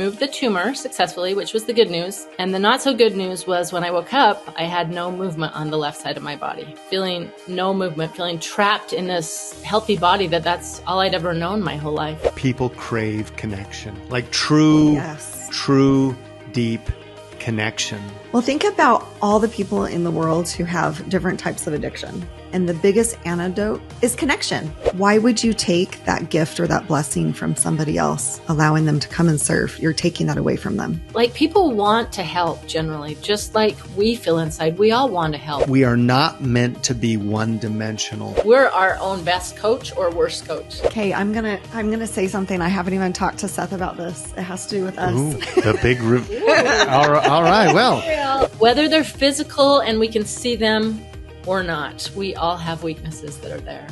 removed the tumor successfully, which was the good news. And the not so good news was when I woke up, I had no movement on the left side of my body, feeling no movement, feeling trapped in this healthy body that's all I'd ever known my whole life. People crave connection, like true, deep connection. Well, think about all the people in the world who have different types of addiction. And the biggest antidote is connection. Why would you take that gift or that blessing from somebody else, allowing them to come and serve? You're taking that away from them. Like, people want to help generally, just like we feel inside. We all want to help. We are not meant to be one-dimensional. We're our own best coach or worst coach. Okay, I'm gonna say something. I haven't even talked to Seth about this. It has to do with us. Ooh, the big all right, well. Whether they're physical and we can see them or not, we all have weaknesses that are there.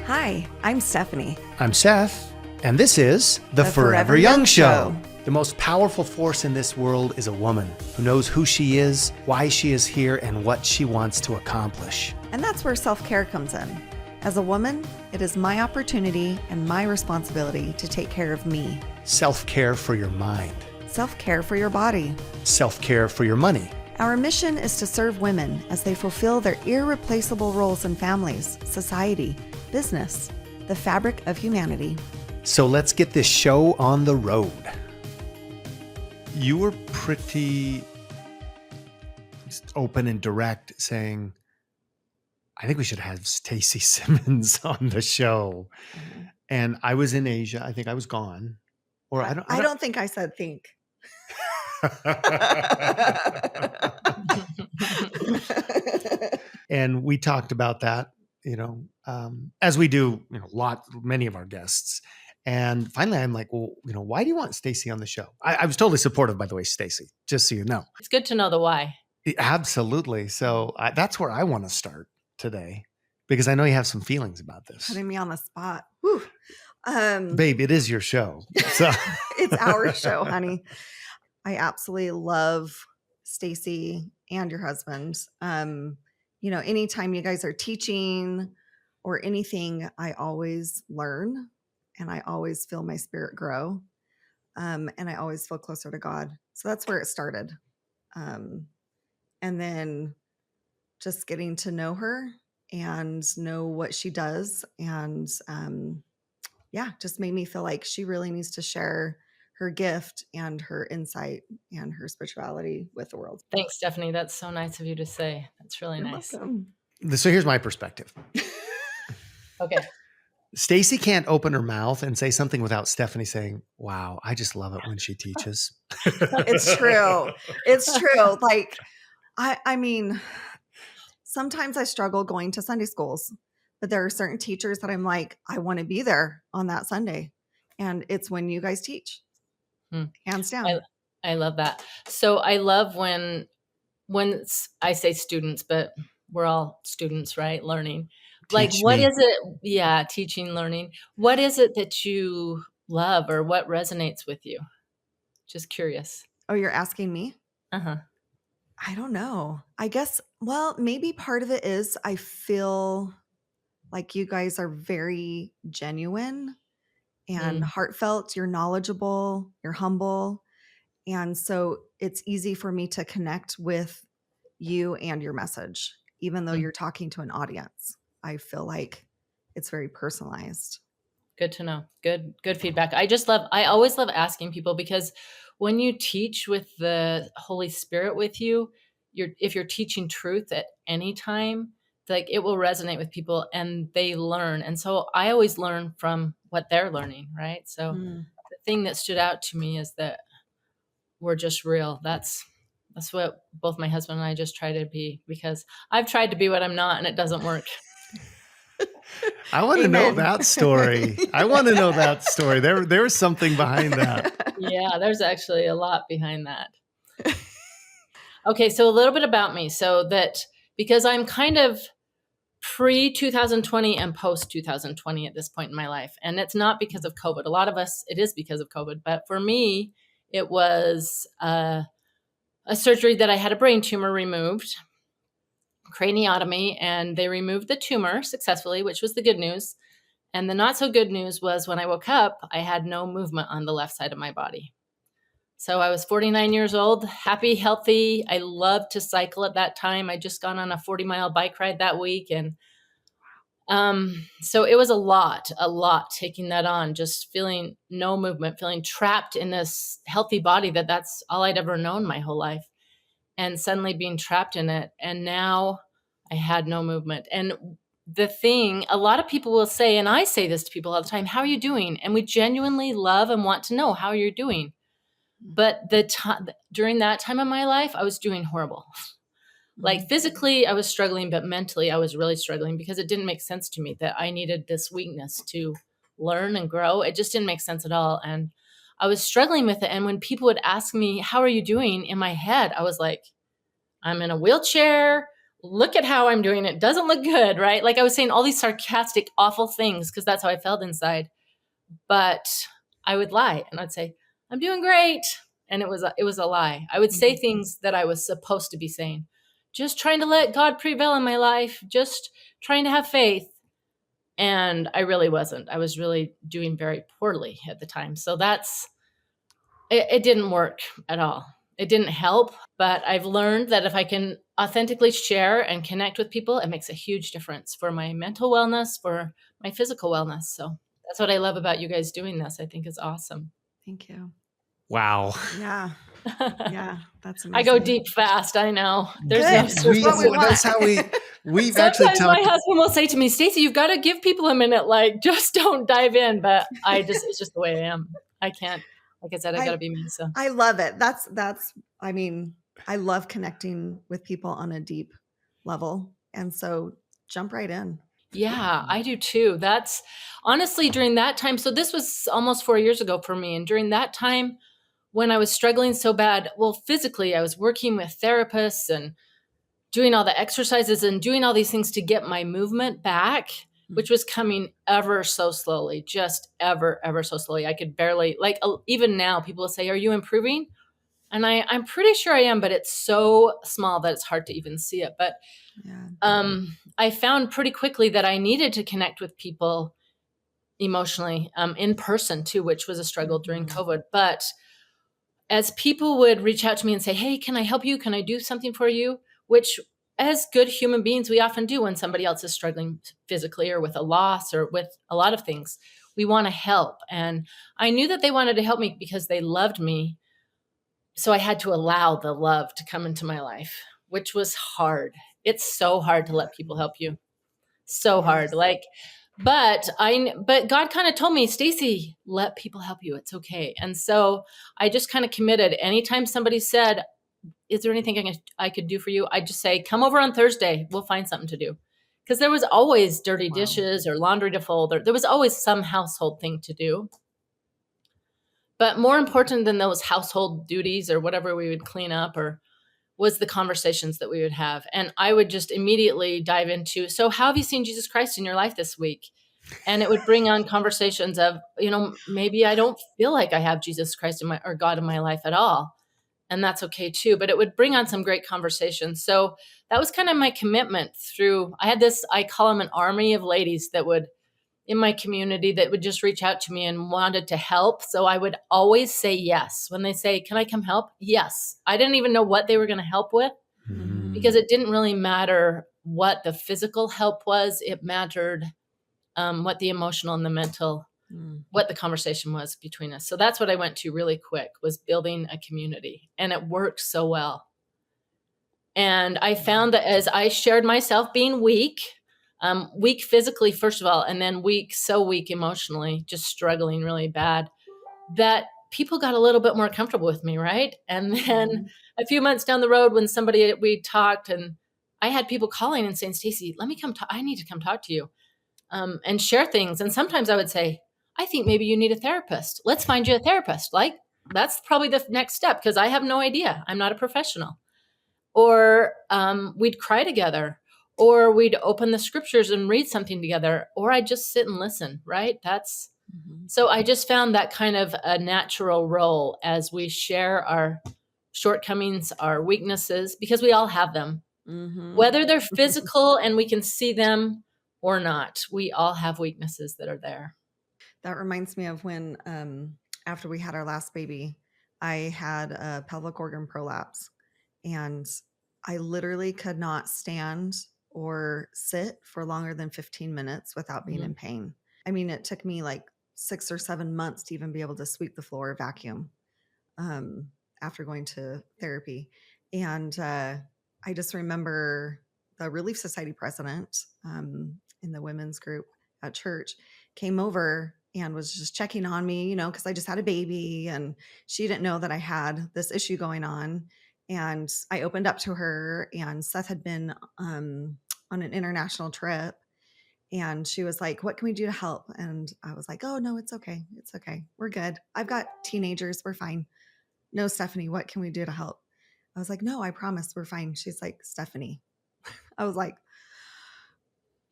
Hi, I'm Stephanie. I'm Seth, and this is The Forever Young Show. The most powerful force in this world is a woman who knows who she is, why she is here, and what she wants to accomplish. And that's where self-care comes in. As a woman, it is my opportunity and my responsibility to take care of me. Self-care for your mind. Self-care for your body. Self-care for your money. Our mission is to serve women as they fulfill their irreplaceable roles in families, society, business, the fabric of humanity. So let's get this show on the road. You were pretty open and direct, saying, I think we should have Stacy Simmons on the show. Mm-hmm. And I was in Asia. I think I was gone. Or I don't think I said think. And we talked about that, as we do, many of our guests. And finally, I'm like, well, why do you want Stacy on the show? I was totally supportive, by the way, Stacy, just so you know. It's good to know the why. Absolutely. So that's where I want to start today, because I know you have some feelings about this. Putting me on the spot. Whew. Babe, it is your show. So. It's our show, honey. I absolutely love Stacy and your husband. Anytime you guys are teaching or anything, I always learn and I always feel my spirit grow. And I always feel closer to God. So that's where it started. And then just getting to know her and know what she does. And just made me feel like she really needs to share her gift and her insight and her spirituality with the world. Thanks, Stephanie. That's so nice of you to say. That's really nice. Welcome. So here's my perspective. Okay. Stacy can't open her mouth and say something without Stephanie saying, wow, I just love it when she teaches. It's true. It's true. Like, I mean, sometimes I struggle going to Sunday schools, but there are certain teachers that I'm like, I want to be there on that Sunday. And it's when you guys teach. Hands down. I love that. So I love when I say students, but we're all students, right? Learning. Like, what is it? Yeah. Teaching, learning. What is it that you love or what resonates with you? Just curious. Oh, you're asking me? Uh-huh. I don't know. I guess, well, maybe part of it is I feel like you guys are very genuine and heartfelt. You're knowledgeable, you're humble. And so it's easy for me to connect with you and your message, even though you're talking to an audience. I feel like it's very personalized. Good to know. Good feedback. I always love asking people, because when you teach with the Holy Spirit with you, if you're teaching truth at any time, like, it will resonate with people and they learn. And so I always learn from what they're learning. Right. So the thing that stood out to me is that we're just real. That's what both my husband and I just try to be, because I've tried to be what I'm not and it doesn't work. I want to know that story. There's something behind that. Yeah, there's actually a lot behind that. Okay, so a little bit about me. So that, because I'm kind of pre-2020 and post-2020 at this point in my life. And it's not because of COVID. A lot of us, it is because of COVID. But for me, it was a surgery that I had a brain tumor removed. craniotomy, and they removed the tumor successfully, which was the good news. And the not so good news was when I woke up, I had no movement on the left side of my body. So I was 49 years old, happy, healthy. I loved to cycle at that time. I just gone on a 40-mile bike ride that week. And so it was a lot taking that on, just feeling no movement, feeling trapped in this healthy body that's all I'd ever known my whole life. And suddenly being trapped in it. And now I had no movement. And the thing, a lot of people will say, and I say this to people all the time, how are you doing? And we genuinely love and want to know how you're doing. But during that time of my life, I was doing horrible. Like physically, I was struggling, but mentally, I was really struggling because it didn't make sense to me that I needed this weakness to learn and grow. It just didn't make sense at all. And I was struggling with it. And when people would ask me, how are you doing? In my head, I was like, I'm in a wheelchair. Look at how I'm doing. It doesn't look good, right? Like I was saying all these sarcastic, awful things because that's how I felt inside. But I would lie and I'd say, I'm doing great. And it was a lie. I would say things that I was supposed to be saying. Just trying to let God prevail in my life, just trying to have faith. And I really wasn't. I was really doing very poorly at the time. So it didn't work at all. It didn't help, but I've learned that if I can authentically share and connect with people, it makes a huge difference for my mental wellness, for my physical wellness. So that's what I love about you guys doing this. I think it's awesome. Thank you. Wow. Yeah. Yeah. That's amazing. I go deep fast. I know. There's Good. no That's surface. what we want. That's how we've actually Sometimes my talked. husband will say to me, Stacy, you've got to give people a minute. Like, just don't dive in. But it's just the way I am. I can't, like I said, I got to be me. So I love it. I mean, I love connecting with people on a deep level. And so jump right in. yeah, I do too. That's honestly during that time. So this was almost 4 years ago for me. And during that time when I was struggling so bad, well, physically, I was working with therapists and doing all the exercises and doing all these things to get my movement back, which was coming ever so slowly, just ever so slowly. I could barely, like, even now people will say, are you improving? And I'm pretty sure I am, but it's so small that it's hard to even see it. But I found pretty quickly that I needed to connect with people emotionally, in person too, which was a struggle during COVID. But as people would reach out to me and say, hey, can I help you? Can I do something for you? Which as good human beings, we often do when somebody else is struggling physically or with a loss or with a lot of things. We want to help. And I knew that they wanted to help me because they loved me. So I had to allow the love to come into my life, which was hard. It's so hard to let people help you. So hard. But God kind of told me, Stacy, let people help you. It's okay. And so I just kind of committed. Anytime somebody said, is there anything I could do for you? I just say, come over on Thursday. We'll find something to do. Because there was always dirty dishes or laundry to fold, or there was always some household thing to do. But more important than those household duties or whatever we would clean up was the conversations that we would have. And I would just immediately dive into, so how have you seen Jesus Christ in your life this week? And it would bring on conversations of, maybe I don't feel like I have Jesus Christ or God in my life at all. And that's okay too. But it would bring on some great conversations. So that was kind of my commitment through, I call them an army of ladies that would, in my community, that would just reach out to me and wanted to help. So I would always say yes. When they say, can I come help? Yes. I didn't even know what they were going to help with because it didn't really matter what the physical help was. It mattered what the emotional and the mental, what the conversation was between us. So that's what I went to really quick, was building a community. And it worked so well. And I found that as I shared myself being weak physically, first of all, and then weak emotionally, just struggling really bad, that people got a little bit more comfortable with me, right? And then a few months down the road, when we talked, and I had people calling and saying, Stacy, let me come talk. I need to come talk to you and share things. And sometimes I would say, I think maybe you need a therapist. Let's find you a therapist. Like, that's probably the next step because I have no idea. I'm not a professional. Or we'd cry together, or we'd open the scriptures and read something together, or I'd just sit and listen, right? So I just found that kind of a natural role as we share our shortcomings, our weaknesses, because we all have them. Whether they're physical and we can see them or not, we all have weaknesses that are there. That reminds me of when, after we had our last baby, I had a pelvic organ prolapse, and I literally could not stand or sit for longer than 15 minutes without being in pain. I mean, it took me like 6 or 7 months to even be able to sweep the floor or vacuum, after going to therapy. And I just remember the Relief Society president, in the women's group at church, came over and was just checking on me, you know, because I just had a baby and she didn't know that I had this issue going on. And I opened up to her, and Seth had been on an international trip. And she was like, "What can we do to help?" And I was like, "Oh, no, it's okay. It's okay. We're good. I've got teenagers. We're fine." "No, Stephanie, what can we do to help?" I was like, "No, I promise we're fine." She's like, "Stephanie." I was like,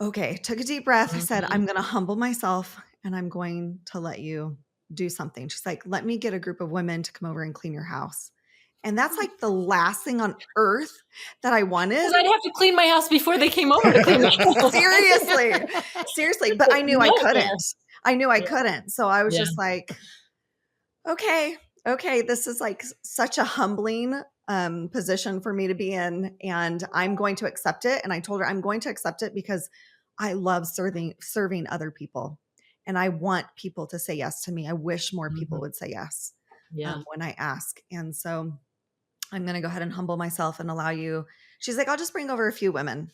okay, took a deep breath. I said, "I'm going to humble myself and I'm going to let you do something." She's like, "Let me get a group of women to come over and clean your house." And that's like the last thing on earth that I wanted. Because I'd have to clean my house before they came over to clean my house. Seriously. But I knew I couldn't. Yeah. Couldn't. So I was Yeah. just like, okay, this is like such a humbling position for me to be in, and I'm going to accept it. And I told her I'm going to accept it because I love serving other people, and I want people to say yes to me. I wish more people would say yes when I ask. And so I'm going to go ahead and humble myself and allow you. She's like, "I'll just bring over a few women."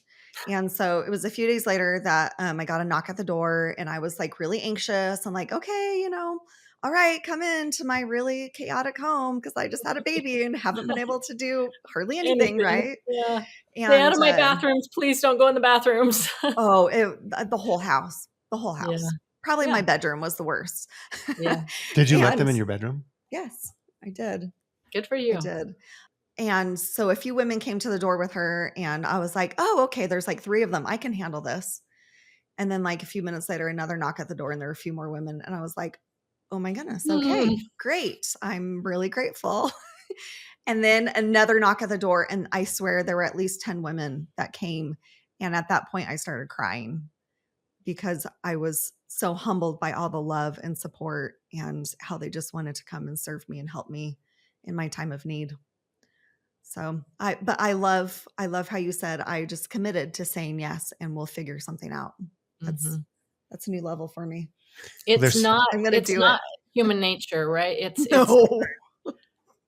And so it was a few days later that I got a knock at the door, and I was like really anxious. I'm like, okay, you know, all right, come into my really chaotic home because I just had a baby and haven't been able to do hardly anything, right? Yeah. And Stay out of my bathrooms. Please don't go in the bathrooms. the whole house, Yeah. Probably Yeah. my bedroom was the worst. Yeah. Did you let them in your bedroom? Yes, I did. Good for you. I did. And so a few women came to the door with her, and I was like, "Oh, okay, there's like 3 of them. I can handle this." And then like a few minutes later, another knock at the door, and there were a few more women. And I was like, "Oh my goodness. Okay, great. I'm really grateful." And then another knock at the door, and I swear there were at least 10 women that came. And at that point I started crying because I was so humbled by all the love and support and how they just wanted to come and serve me and help me in my time of need. So I love how you said, I just committed to saying yes and we'll figure something out. That's a new level for me. It's not it. human nature, right? It's No.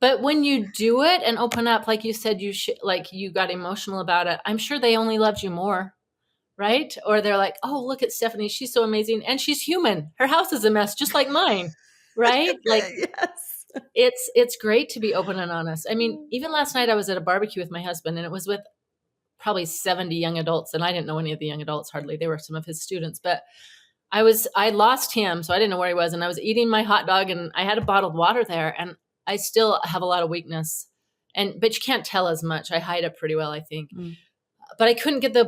but when you do it and open up, like you said, like you got emotional about it. I'm sure they only loved you more, right? Or they're like, "Oh, look at Stephanie. She's so amazing. And she's human. Her house is a mess, just like mine." Right? Like, Yes. it's great to be open and honest. I mean, even last night I was at a barbecue with my husband, and it was with probably 70 young adults, and I didn't know any of the young adults hardly. They were some of his students, but I lost him, so I didn't know where he was, and I was eating my hot dog, and I had a bottled water there, and I still have a lot of weakness. But you can't tell as much. I hide it pretty well, I think. But I can't get the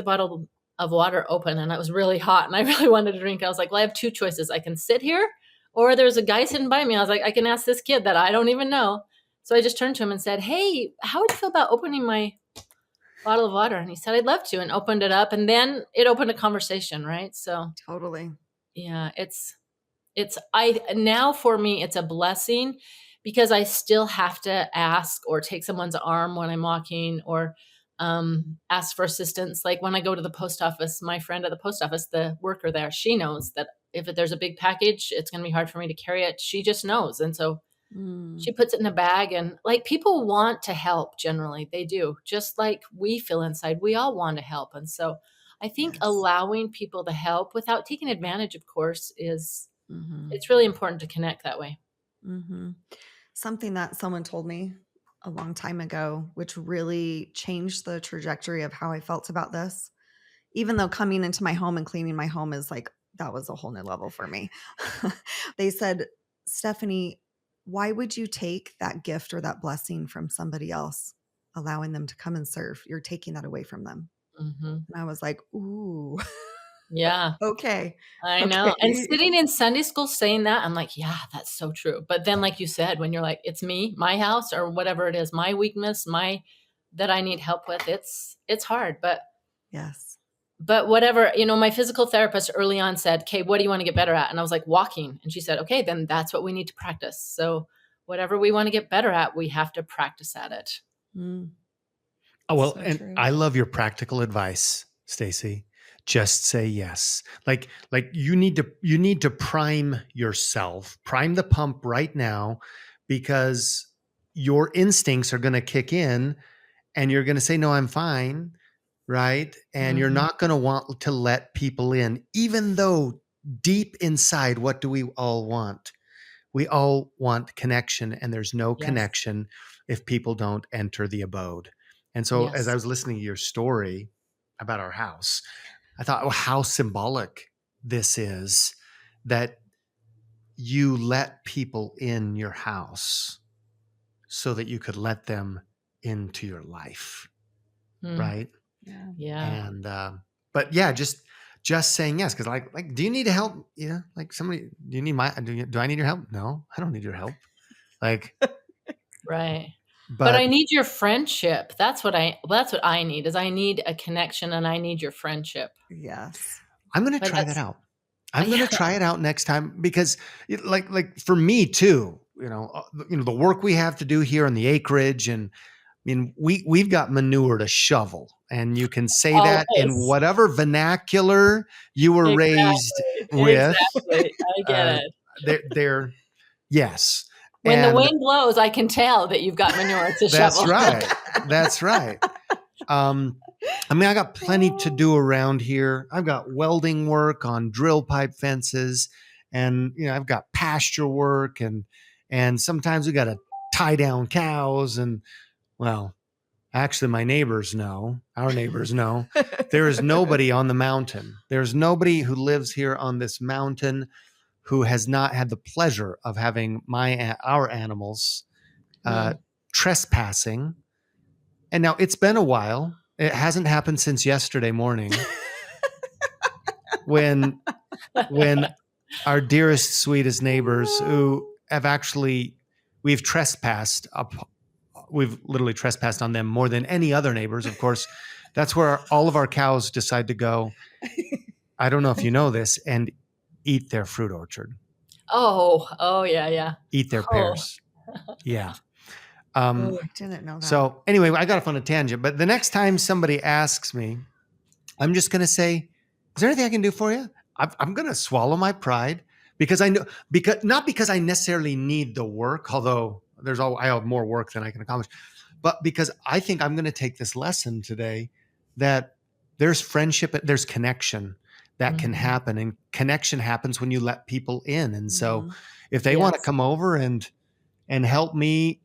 bottle of water open, and it was really hot, and I really wanted to drink. I was like, "Well, I have 2 choices. I can sit here, or there's a guy sitting by me." I was like, "I can ask this kid that I don't even know." So I just turned to him and said, "Hey, how would you feel about opening my bottle of water?" And he said, "I'd love to," and opened it up, and then it opened a conversation, right? So Totally. yeah, now for me, it's a blessing because I still have to ask or take someone's arm when I'm walking, or ask for assistance. Like when I go to the post office, my friend at the post office, the worker there, she knows that if there's a big package, it's going to be hard for me to carry it. She just knows. And so she puts it in a bag, and like people want to help generally. They do. Just like we feel inside, we all want to help. And so I think allowing people to help without taking advantage, of course, it's really important to connect that way. Something that someone told me a long time ago, which really changed the trajectory of how I felt about this, even though coming into my home and cleaning my home is like, that was a whole new level for me. They said, "Stephanie, why would you take that gift or that blessing from somebody else, allowing them to come and serve? You're taking that away from them." And I was like, ooh, Yeah. okay. I know. And sitting in Sunday school saying that, I'm like, yeah, that's so true. But then, like you said, when you're like, it's me, my house, or whatever it is, my weakness, that I need help with. It's hard, Yes. but whatever, my physical therapist early on said, "Okay, what do you want to get better at?" And I was like, "Walking." And she said, "Okay, then that's what we need to practice." So whatever we want to get better at, we have to practice at it. Mm, Oh, well, so and true. I love your practical advice, Stacy. Just say yes. Like you need to prime yourself, prime the pump right now, because your instincts are going to kick in and you're going to say, no, I'm fine. Right. And you're Mhm. not going to want to let people in, even though deep inside, what do we all want? We all want connection, and there's no Yes. connection if people don't enter the abode. And so, as I Yes. was listening to your story about our house, I thought, oh, how symbolic this is that you let people in your house so that you could let them into your life. Mm. Right. Yeah. Yeah. And, but yeah, just saying yes. Cause like, do you need help? Yeah. Like somebody, do you need do I need your help? No, I don't need your help. Like, Right. But I but need your friendship. That's what I need is I need a connection and I need your friendship. Yes. I'm going to But try that that's out. I'm going to yeah. try it out next time because like for me too, the work we have to do here on the acreage, and I mean, we've got manure to shovel, and you can say that in Always. whatever vernacular you were raised Exactly. with. Exactly. I get Uh, it. they're yes, When the and wind blows, I can tell that you've got manure to that's shovel. right. That's right. I mean, I got plenty to do around here. I've got welding work on drill pipe fences, and I've got pasture work, and sometimes we got to tie down cows. And well, actually, my neighbors know. Our neighbors know. There is nobody on the mountain. There's nobody who lives here on this mountain who has not had the pleasure of having our animals Mm. trespassing. And now it's been a while. It hasn't happened since yesterday morning when our dearest, sweetest neighbors who have actually we've trespassed up. We've literally trespassed on them more than any other neighbors. Of course, that's where all of our cows decide to go. I don't know if you know this, and eat their fruit orchard, Oh, yeah, yeah. eat their Oh, pears. Yeah. oh. I didn't know that. So anyway, I got off on a tangent, but the next time somebody asks me, I'm just going to say, is there anything I can do for you? I'm going to swallow my pride because I know, not because I necessarily need the work, although I have more work than I can accomplish, but because I think I'm going to take this lesson today that there's friendship, there's connection that can Mhm. happen, and connection happens when you let people in. And so Mhm. if they want to Yes. come over and help me,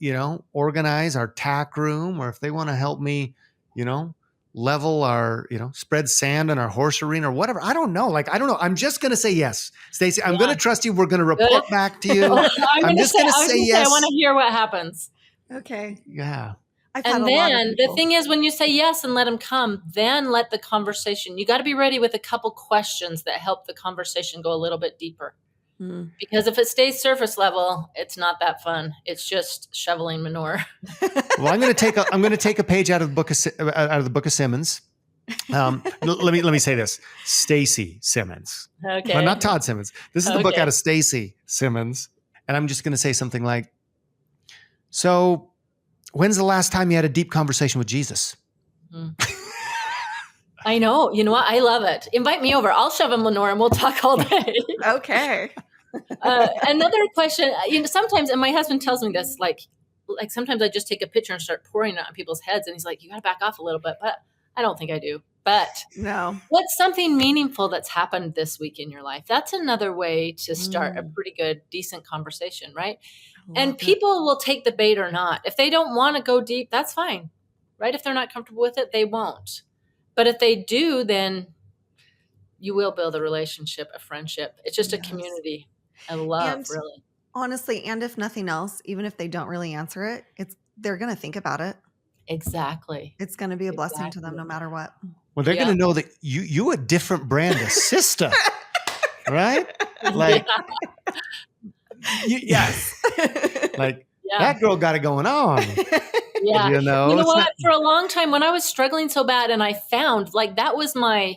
organize our tack room, or if they want to help me, level our, spread sand in our horse arena or whatever. I don't know. Like, I don't know. I'm just going to say yes. Stacy, I'm going Yeah. to trust you. We're going to Good. report back to you. I'm just going to I was say gonna say, I wanna yes. hear what happens. Okay. Yeah. I've had And a lot of then the people. thing is, when you say yes and let them come, then let the conversation. You got to be ready with a couple questions that help the conversation go a little bit deeper. Mm. Because if it stays surface level, it's not that fun. It's just shoveling manure. Well, I'm going to take a page out of the book of Simmons. Let me say this: Stacy Simmons, but Okay. not Todd Simmons. This is the book Okay. out of Stacy Simmons, and I'm just going to say something like, "So, when's the last time you had a deep conversation with Jesus?" Mm. I know. You know what? I love it. Invite me over. I'll shovel manure and we'll talk all day. Okay. Another question, sometimes, and my husband tells me this, like sometimes I just take a picture and start pouring it on people's heads, and he's like, "You got to back off a little bit," but I don't think I do. But No. what's something meaningful that's happened this week in your life? That's another way to start a pretty good, decent conversation, right? And people will take the bait or not. If they don't want to go deep, that's fine, right? If they're not comfortable with it, they won't. But if they do, then you will build a relationship, a friendship. It's just a Yes. community, a love, And really. honestly, and if nothing else, even if they don't really answer it, they're going to think about it. Exactly. It's going to be a blessing to them no matter what. Well, they're Yeah. going to know that you a different brand of sister, right? Like, Yes. like Yeah. that girl got it going on. Yeah. You know, You know it's what? not For a long time when I was struggling so bad and I found like that was my,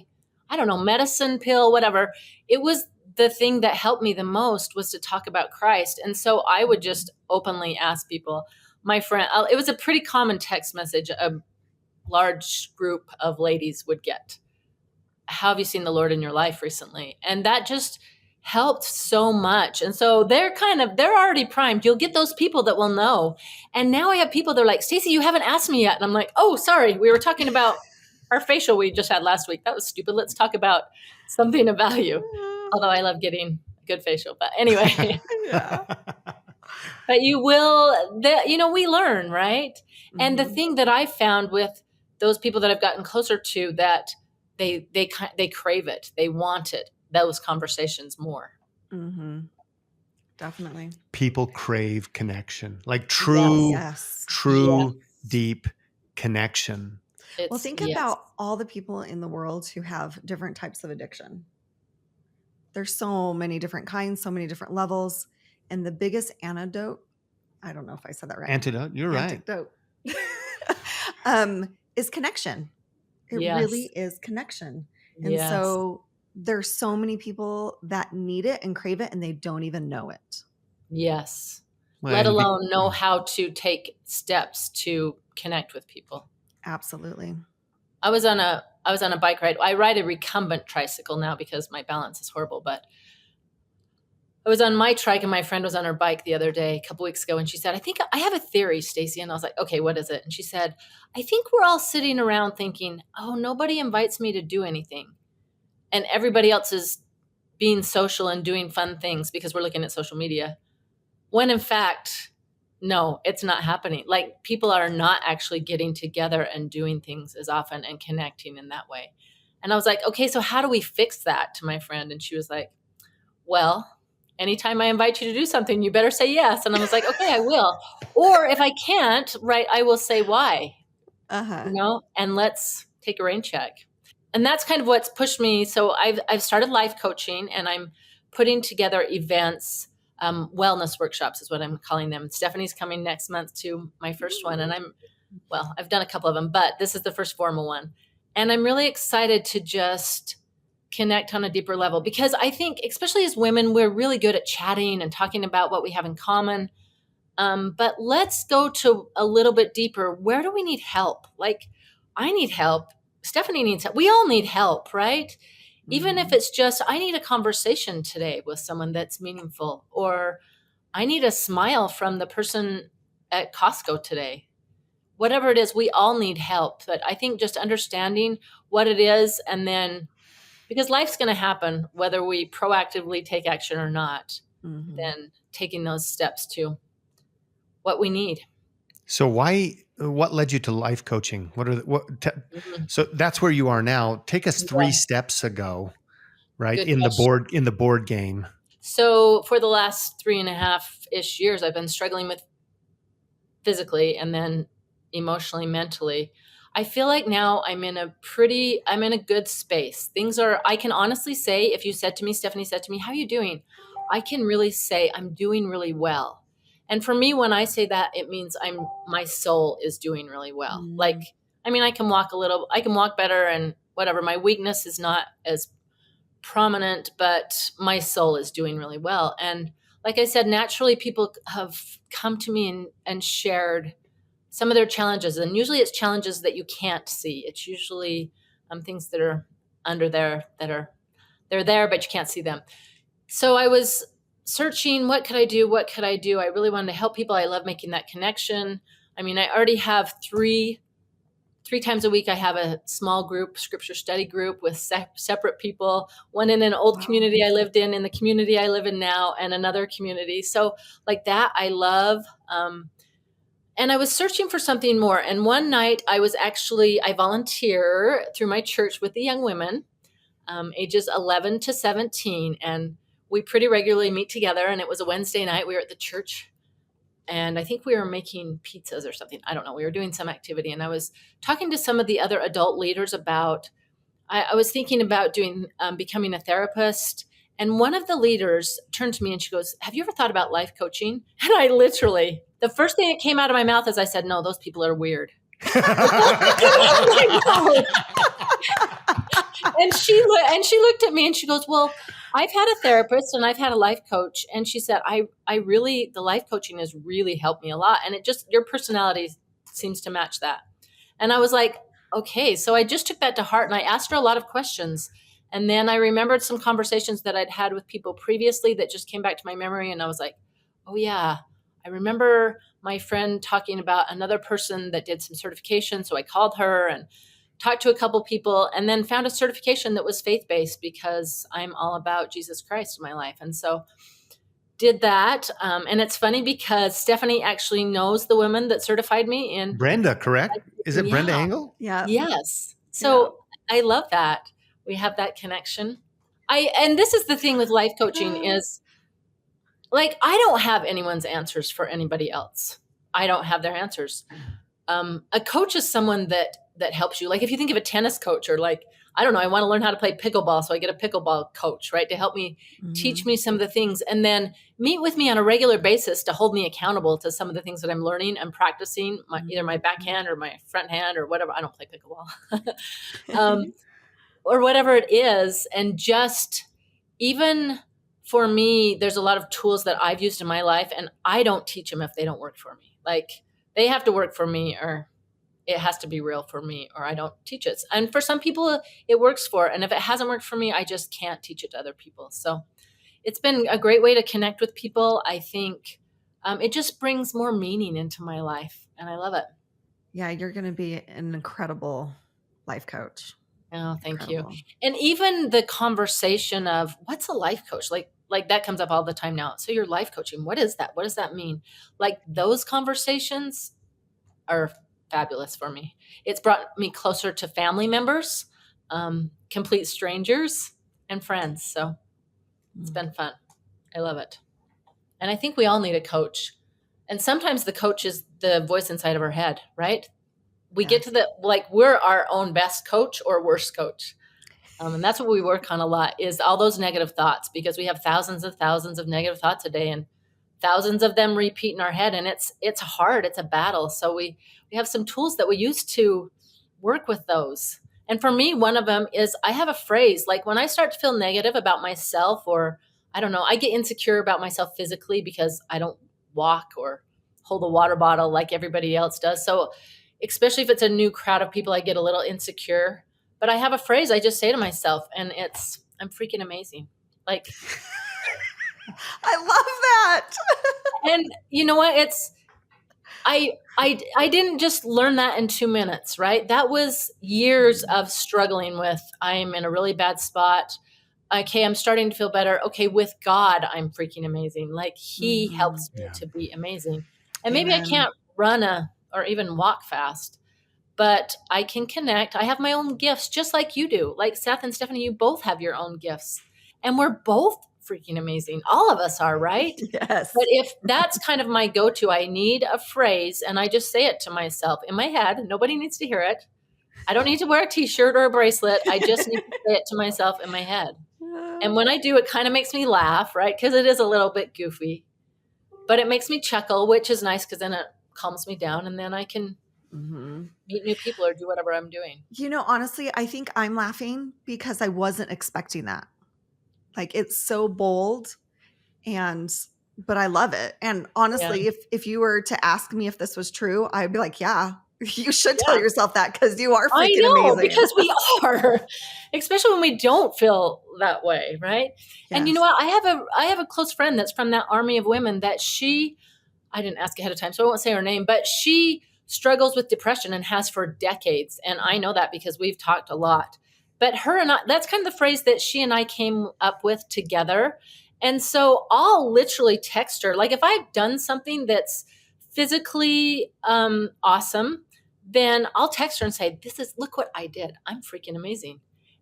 I don't know, medicine pill, whatever. It was the thing that helped me the most was to talk about Christ. And so I would just openly ask people, my friend, it was a pretty common text message a large group of ladies would get. How have you seen the Lord in your life recently? And that just helped so much. And so they're already primed. You'll get those people that will know. And now I have people that are like, Stacy, you haven't asked me yet. And I'm like, oh, sorry. We were talking about our facial we just had last week. That was stupid. Let's talk about something of value. Although I love getting a good facial. But anyway, Yeah. but we learn, right? And the Mhm. thing that I found with those people that I've gotten closer to that they crave it, they want it, those conversations more. Mhm. Definitely. people crave connection, like Yes, Yes. yes, deep connection. Well, it's think yes, about all the people in the world who have different types of addiction. There's so many different kinds, so many different levels. And the biggest antidote, I don't know if I said that right. Antidote, you're right. Antidote is connection. It really yes, is connection. And yes, so there's so many people that need it and crave it and they don't even know it. yes. Well, Let alone know how to take steps to connect with people. Absolutely. I was on a bike ride. I ride a recumbent tricycle now because my balance is horrible, but I was on my trike and my friend was on her bike the other day, a couple weeks ago, and she said, I think I have a theory, Stacy. And I was like, okay, what is it? And she said, I think we're all sitting around thinking, oh, nobody invites me to do anything. And everybody else is being social and doing fun things because we're looking at social media. When in fact, no, it's not happening. Like people are not actually getting together and doing things as often and connecting in that way. And I was like, okay, so how do we fix that to my friend? And she was like, well, anytime I invite you to do something, you better say yes. And I was like, okay, I will. Or if I can't, right, I will say why, Uh-huh. and let's take a rain check. And that's kind of what's pushed me. So I've started life coaching and I'm putting together events, wellness workshops is what I'm calling them. Stephanie's coming next month to my first one. And I've done a couple of them, but this is the first formal one. And I'm really excited to just connect on a deeper level because I think, especially as women, we're really good at chatting and talking about what we have in common. But let's go to a little bit deeper. Where do we need help? Like, I need help. Stephanie needs help. We all need help, right? Even if Mhm. it's just, I need a conversation today with someone that's meaningful, or I need a smile from the person at Costco today. Whatever it is, we all need help. But I think just understanding what it is and then because life's going to happen whether we proactively take action or not, Mhm. then taking those steps to what we need. So what led you to life coaching? Mhm. So that's where you are now. Take us 3 Yeah, steps ago, right? good question. In the board game. So for the last 3.5 ish years, I've been struggling with physically and then emotionally, mentally. I feel like now I'm in a good space. I can honestly say, if you said to me, Stephanie said to me, how are you doing? I can really say I'm doing really well. And for me, when I say that, it means my soul is doing really well. Like, Mm. I can walk better and whatever. My weakness is not as prominent, but my soul is doing really well. And like I said, naturally people have come to me and shared some of their challenges. And usually it's challenges that you can't see. It's usually things that are under there they're there, but you can't see them. So I was searching, what could I do? What could I do? I really wanted to help people. I love making that connection. I mean, I already have three times a week I have a small group scripture study group with separate people, one in an old Wow. community I lived in the community I live in now, and another community. So like that I love. And I was searching for something more, and one night I volunteer through my church with the young women, ages 11 to 17, and we pretty regularly meet together. And it was a Wednesday night, we were at the church, and I think we were making pizzas or something. I don't know. We were doing some activity, and I was talking to some of the other adult leaders about. I was thinking about doing becoming a therapist, And one of the leaders turned to me and she goes, "Have you ever thought about life coaching?" And I literally, the first thing that came out of my mouth is I said, "No, those people are weird." And she looked at me and she goes, "Well, I've had a therapist and I've had a life coach." And she said, I really, the life coaching has really helped me a lot. And it just, your personality seems to match that. And I was like, okay. So I just took that to heart and I asked her a lot of questions. And then I remembered some conversations that I'd had with people previously that just came back to my memory. And I was like, oh yeah, I remember my friend talking about another person that did some certification. So I called her and talked to a couple people and then found a certification that was faith-based because I'm all about Jesus Christ in my life. And so did that. And it's funny because Stephanie actually knows the woman that certified me in. Brenda, correct? Is it Brenda Engel? Yeah. Yes. So I love that. We have that connection. And this is the thing with life coaching is like, I don't have anyone's answers for anybody else. I don't have their answers. A coach is someone that helps you. Like if you think of a tennis coach or like, I don't know, I want to learn how to play pickleball. So I get a pickleball coach, right? To help me teach me some of the things and then meet with me on a regular basis to hold me accountable to some of the things that I'm learning and practicing either my backhand or my front hand or whatever. I don't play pickleball or whatever it is. And just even for me, there's a lot of tools that I've used in my life and I don't teach them if they don't work for me. Like they have to work for me or it has to be real for me or I don't teach it. And for some people it works for, and if it hasn't worked for me, I just can't teach it to other people. So it's been a great way to connect with people. I think it just brings more meaning into my life and I love it. Yeah. You're going to be an incredible life coach. Oh, thank you. And even the conversation of what's a life coach? Like that comes up all the time now. So you're life coaching. What is that? What does that mean? Like those conversations are fabulous for me. It's brought me closer to family members, complete strangers, and friends. So it's been fun. I love it. And I think we all need a coach. And sometimes the coach is the voice inside of our head, right? We get to we're our own best coach or worst coach. And that's what we work on a lot is all those negative thoughts because we have thousands of negative thoughts a day and thousands of them repeat in our head. And it's hard. It's a battle. So we have some tools that we use to work with those. And for me, one of them is I have a phrase, like when I start to feel negative about myself or I don't know, I get insecure about myself physically because I don't walk or hold a water bottle like everybody else does. So especially if it's a new crowd of people, I get a little insecure. But I have a phrase I just say to myself, and it's, I'm freaking amazing. Like, I love that. And you know what? It's, I didn't just learn that in 2 minutes, right? That was years of struggling with, I'm in a really bad spot. Okay, I'm starting to feel better. Okay, with God, I'm freaking amazing. Like he helps me to be amazing. And maybe I can't run or even walk fast, but I can connect. I have my own gifts just like you do. Like Seth and Stephanie, you both have your own gifts and we're both freaking amazing. All of us are, right? Yes. But if that's kind of my go-to, I need a phrase and I just say it to myself in my head. Nobody needs to hear it. I don't need to wear a t-shirt or a bracelet. I just need to say it to myself in my head. And when I do, it kind of makes me laugh, right? Because it is a little bit goofy, but it makes me chuckle, which is nice because then it calms me down and then I can meet new people or do whatever I'm doing. You know, honestly, I think I'm laughing because I wasn't expecting that. Like it's so bold but I love it. And honestly, if you were to ask me if this was true, I'd be like, yeah, you should tell yourself that because you are freaking amazing. Because we are, especially when we don't feel that way, right? Yes. And you know what? I have a close friend that's from that army of women that I didn't ask ahead of time, so I won't say her name, but she struggles with depression and has for decades. And I know that because we've talked a lot. But her and I, that's kind of the phrase that she and I came up with together. And so I'll literally text her. Like if I've done something that's physically awesome, then I'll text her and say, look what I did. I'm freaking amazing.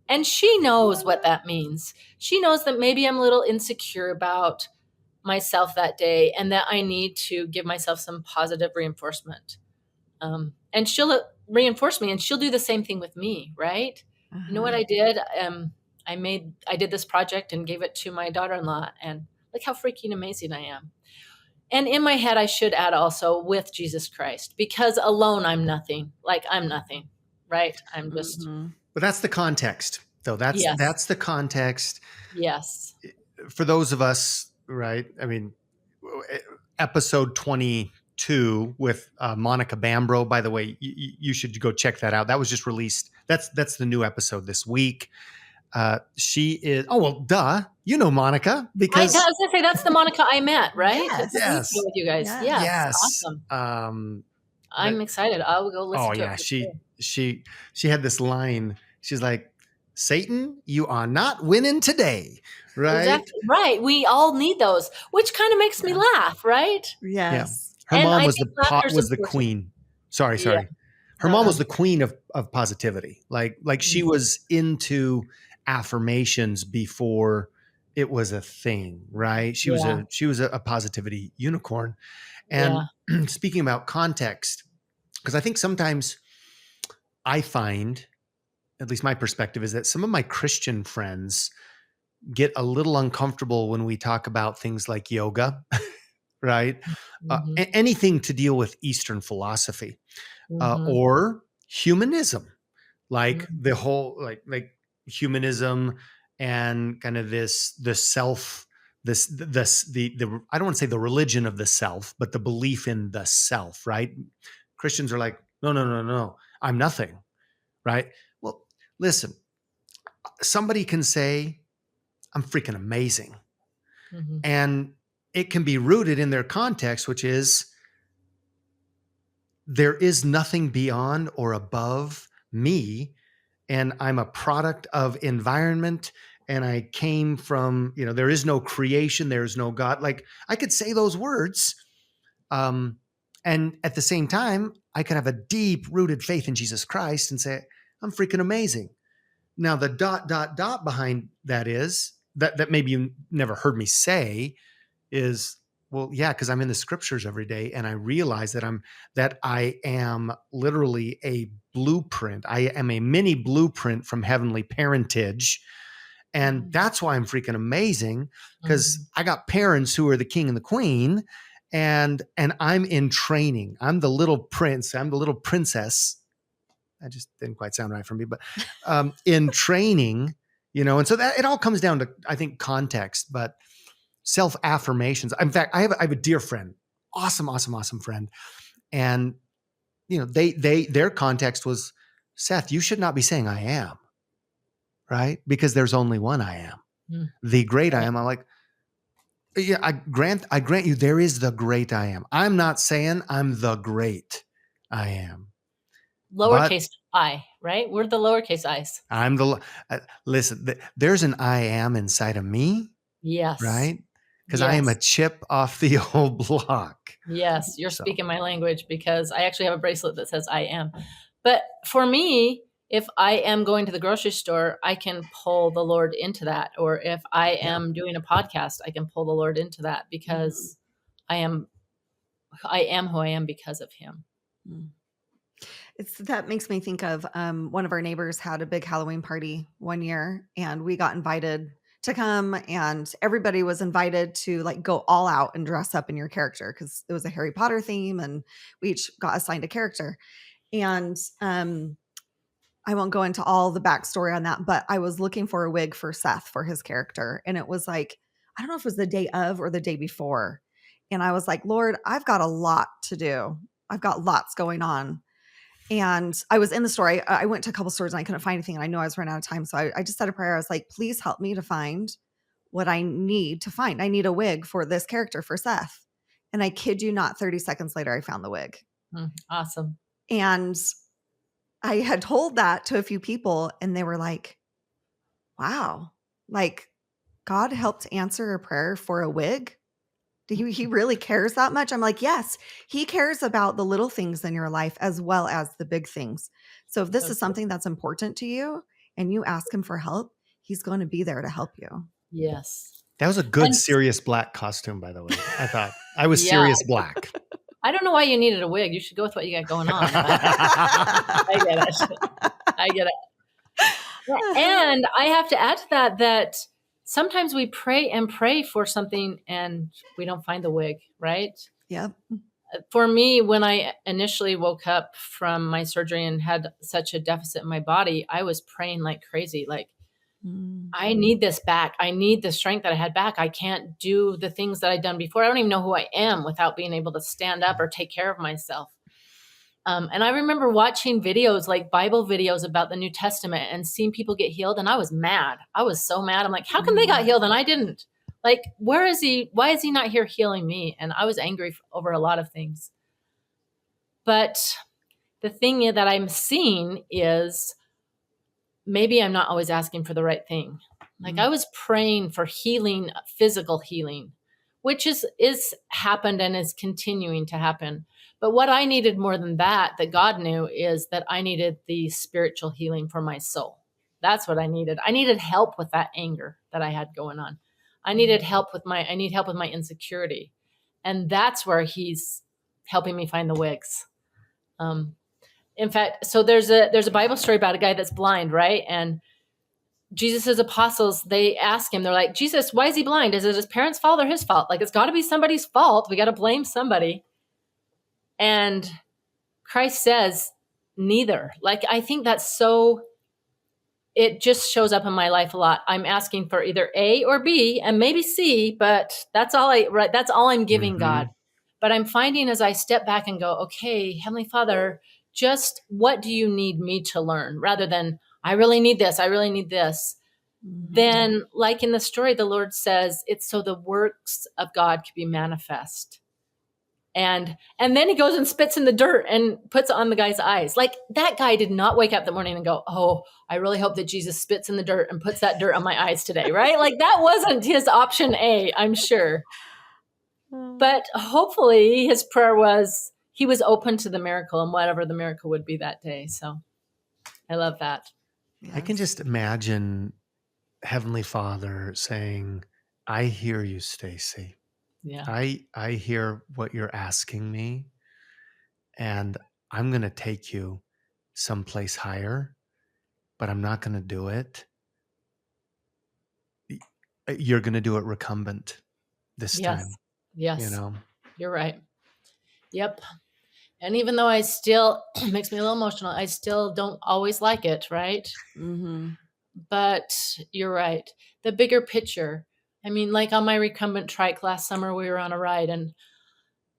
And she knows what that means. She knows that maybe I'm a little insecure about myself that day and that I need to give myself some positive reinforcement. And she'll reinforce me and she'll do the same thing with me, right? You know what I did? I did this project and gave it to my daughter-in-law, and look how freaking amazing I am. And in my head, I should add also with Jesus Christ, because alone I'm nothing. Like I'm nothing, right? I'm just, Mm-hmm. But that's the context, though. yes, That's the context yes. for those of us, right? I mean, episode 22 with Monica Bambro. By the way, you should go check that out. That was just released. That's the new episode this week. She is. Oh well, duh. You know Monica I because was gonna say that's the Monica I met, right? A Yes. couple weeks ago yes, with you guys. Yes. Yes, yes. awesome. That I'm excited. I'll go listen oh to it yeah, for sure. she had this line. She's like, Satan, you are not winning today, right? Exactly right. We all need those, which kind of makes me Yeah. laugh, right? Yeah. Yes. Her And mom I was think laughter's was the important. queen. Sorry, Yeah. sorry. Her No, mom no. was the queen of positivity. Like she Mhm. was into affirmations before it was a thing, right? She Yeah. was a positivity unicorn. Yeah. And speaking about context, because I think sometimes I find, at least my perspective is that some of my Christian friends get a little uncomfortable when we talk about things like yoga, right? Mhm. Anything to deal with Eastern philosophy Mhm. or humanism, like Mhm. the whole like humanism and kind of the self, the I don't want to say the religion of the self, but the belief in the self, right? Christians are like, no, no, no, no, I'm nothing, right? Well, listen, somebody can say, I'm freaking amazing. Mhm. And it can be rooted in their context, which is there is nothing beyond or above me. And I'm a product of environment. And I came from, there is no creation, there is no God. Like I could say those words. And at the same time, I could have a deep rooted faith in Jesus Christ and say, I'm freaking amazing. Now, the dot, dot, dot behind that is that maybe you never heard me say is, well, yeah, because I'm in the scriptures every day and I realize that I am literally a blueprint. I am a mini blueprint from heavenly parentage. And that's why I'm freaking amazing, because Mhm. I got parents who are the king and the queen, and I'm in training. I'm the little prince. I'm the little princess. That just didn't quite sound right for me, but in training, and so that it all comes down to, I think, context, but self affirmations. In fact, I have a dear friend, awesome, awesome, awesome friend, and their context was, Seth, you should not be saying I am, right? Because there's only one I am, Mhm. the great I Right. am. I'm like, yeah, I grant you, there is the great I am. I'm not saying I'm the great I am, but Lowercase I, right? We're the lowercase I's. I'm listen, there's an I am inside of me, Yes. right? Because I am a Yes. chip off the old block. Yes. You're So, speaking my language because I actually have a bracelet that says I am. But for me, if I am going to the grocery store, I can pull the Lord into that. Or if I yeah. am doing a podcast, I can pull the Lord into that because I am who I am because of him. Mm. That makes me think of one of our neighbors had a big Halloween party one year, and we got invited to come, and everybody was invited to like go all out and dress up in your character because it was a Harry Potter theme, and we each got assigned a character. And I won't go into all the backstory on that, but I was looking for a wig for Seth for his character, and it was like, I don't know if it was the day of or the day before, and I was like, Lord, I've got a lot to do. I've got lots going on. And I was in the store. I went to a couple stores and I couldn't find anything. And I know I was running out of time. So I just said a prayer. I was like, please help me to find what I need to find. I need a wig for this character for Seth. And I kid you not, 30 seconds later, I found the wig. Awesome. And I had told that to a few people and they were like, wow, like God helped answer a prayer for a wig. He really cares that much? I'm like, yes, he cares about the little things in your life as well as the big things. So if this So is good. something that's important to you and you ask him for help, he's going to be there to help you. Yes. That was a good And Sirius Black costume, by the way. I thought I was yeah, Sirius Black. I don't know why you needed a wig. You should go with what you got going on. But I get it. I get it. Yeah, and I have to add to that sometimes we pray and pray for something and we don't find the wig, right? Yep. For me, when I initially woke up from my surgery and had such a deficit in my body, I was praying like crazy. Like, Mm. I need this back. I need the strength that I had back. I can't do the things that I'd done before. I don't even know who I am without being able to stand up or take care of myself. And I remember watching videos, like Bible videos about the New Testament and seeing people get healed. And I was mad. I was so mad. I'm like, how come they got healed and I didn't? Like, where is he? Why is he not here healing me? And I was angry over a lot of things. But the thing that I'm seeing is maybe I'm not always asking for the right thing. Like, I was praying for healing, physical healing, which is happened and is continuing to happen. But what I needed more than that God knew, is that I needed the spiritual healing for my soul. That's what I needed. I needed help with that anger that I had going on. I need help with my insecurity. And that's where he's helping me find the wigs. In fact, so there's a Bible story about a guy that's blind, right? And Jesus's apostles, they ask him, they're like, Jesus, why is he blind? Is it his parents' fault or his fault? Like, it's got to be somebody's fault. We got to blame somebody. And Christ says, neither. Like, I think that's so, it just shows up in my life a lot. I'm asking for either A or B and maybe C, but that's all I'm giving God. But I'm finding as I step back and go, okay, Heavenly Father, just what do you need me to learn, rather than I really need this, I really need this. Then, like in the story, the Lord says it's so the works of God can be manifest. And then he goes and spits in the dirt and puts it on the guy's eyes. Like, that guy did not wake up that morning and go, oh, I really hope that Jesus spits in the dirt and puts that dirt on my eyes today, right? Like, that wasn't his option A, I'm sure. But hopefully his prayer was, he was open to the miracle and whatever the miracle would be that day. So I love that. I can just imagine Heavenly Father saying, I hear you, Stacy. Yeah. I hear what you're asking me, and I'm going to take you someplace higher, but I'm not going to do it. You're going to do it recumbent this Yes. time. Yes. You know? You're right. Yep. And even though I still, it makes me a little emotional, I still don't always like it, right? But you're right. The bigger picture. I mean, like on my recumbent trike last summer, we were on a ride, and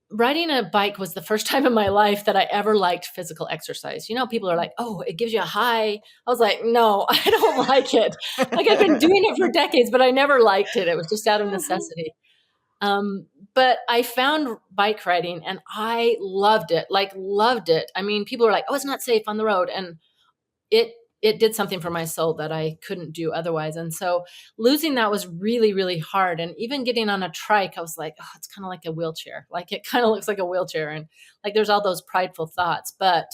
riding a bike was the first time in my life that I ever liked physical exercise. You know, people are like, oh, it gives you a high. I was like, no, I don't like it. Like, I've been doing it for decades, but I never liked it. It was just out of necessity. But I found bike riding and I loved it, like loved it. I mean, people are like, oh, it's not safe on the road. And it did something for my soul that I couldn't do otherwise. And so losing that was really, really hard. And even getting on a trike, I was like, oh, it's kind of like a wheelchair. Like, it kind of looks like a wheelchair. And like, there's all those prideful thoughts, but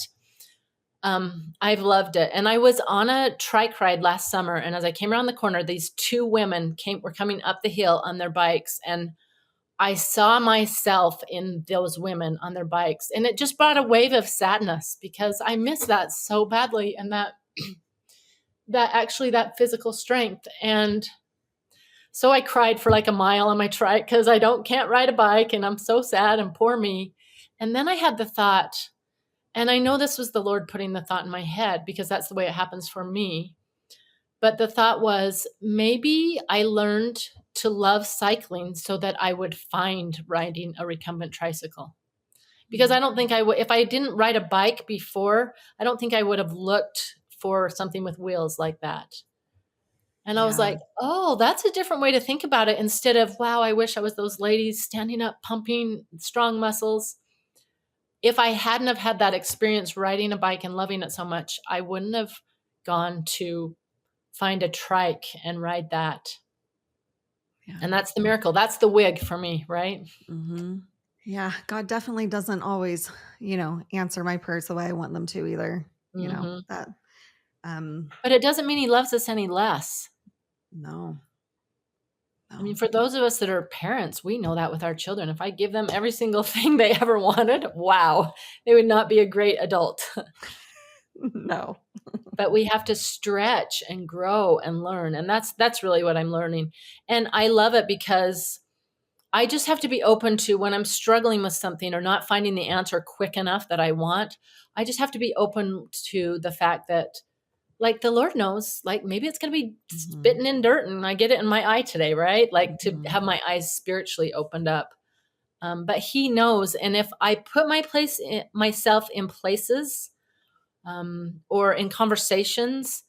I've loved it. And I was on a trike ride last summer. And as I came around the corner, these two women were coming up the hill on their bikes, and I saw myself in those women on their bikes, and it just brought a wave of sadness because I miss that so badly, and that that physical strength. And so I cried for like a mile on my trike because can't ride a bike, and I'm so sad, and poor me. And then I had the thought, and I know this was the Lord putting the thought in my head because that's the way it happens for me. But the thought was, maybe I learned to love cycling so that I would find riding a recumbent tricycle. Because I don't think I would, if I didn't ride a bike before, I don't think I would have looked for something with wheels like that. And I was like, oh, that's a different way to think about it, instead of, wow, I wish I was those ladies standing up, pumping strong muscles. If I hadn't have had that experience riding a bike and loving it so much, I wouldn't have gone to find a trike and ride that. Yeah. And that's the miracle. That's the wig for me, right? Yeah, God definitely doesn't always, answer my prayers the way I want them to either. You know, that. But it doesn't mean he loves us any less. No. I mean, for those of us that are parents, we know that with our children. If I give them every single thing they ever wanted, wow, they would not be a great adult. No. But we have to stretch and grow and learn. And that's really what I'm learning. And I love it because I just have to be open to when I'm struggling with something or not finding the answer quick enough that I want. I just have to be open to the fact that, like, the Lord knows, like, maybe it's going to be Mhm. spitting in dirt and I get it in my eye today, right? Like, to Mhm. have my eyes spiritually opened up. But He knows. And if I put myself in places or in conversations,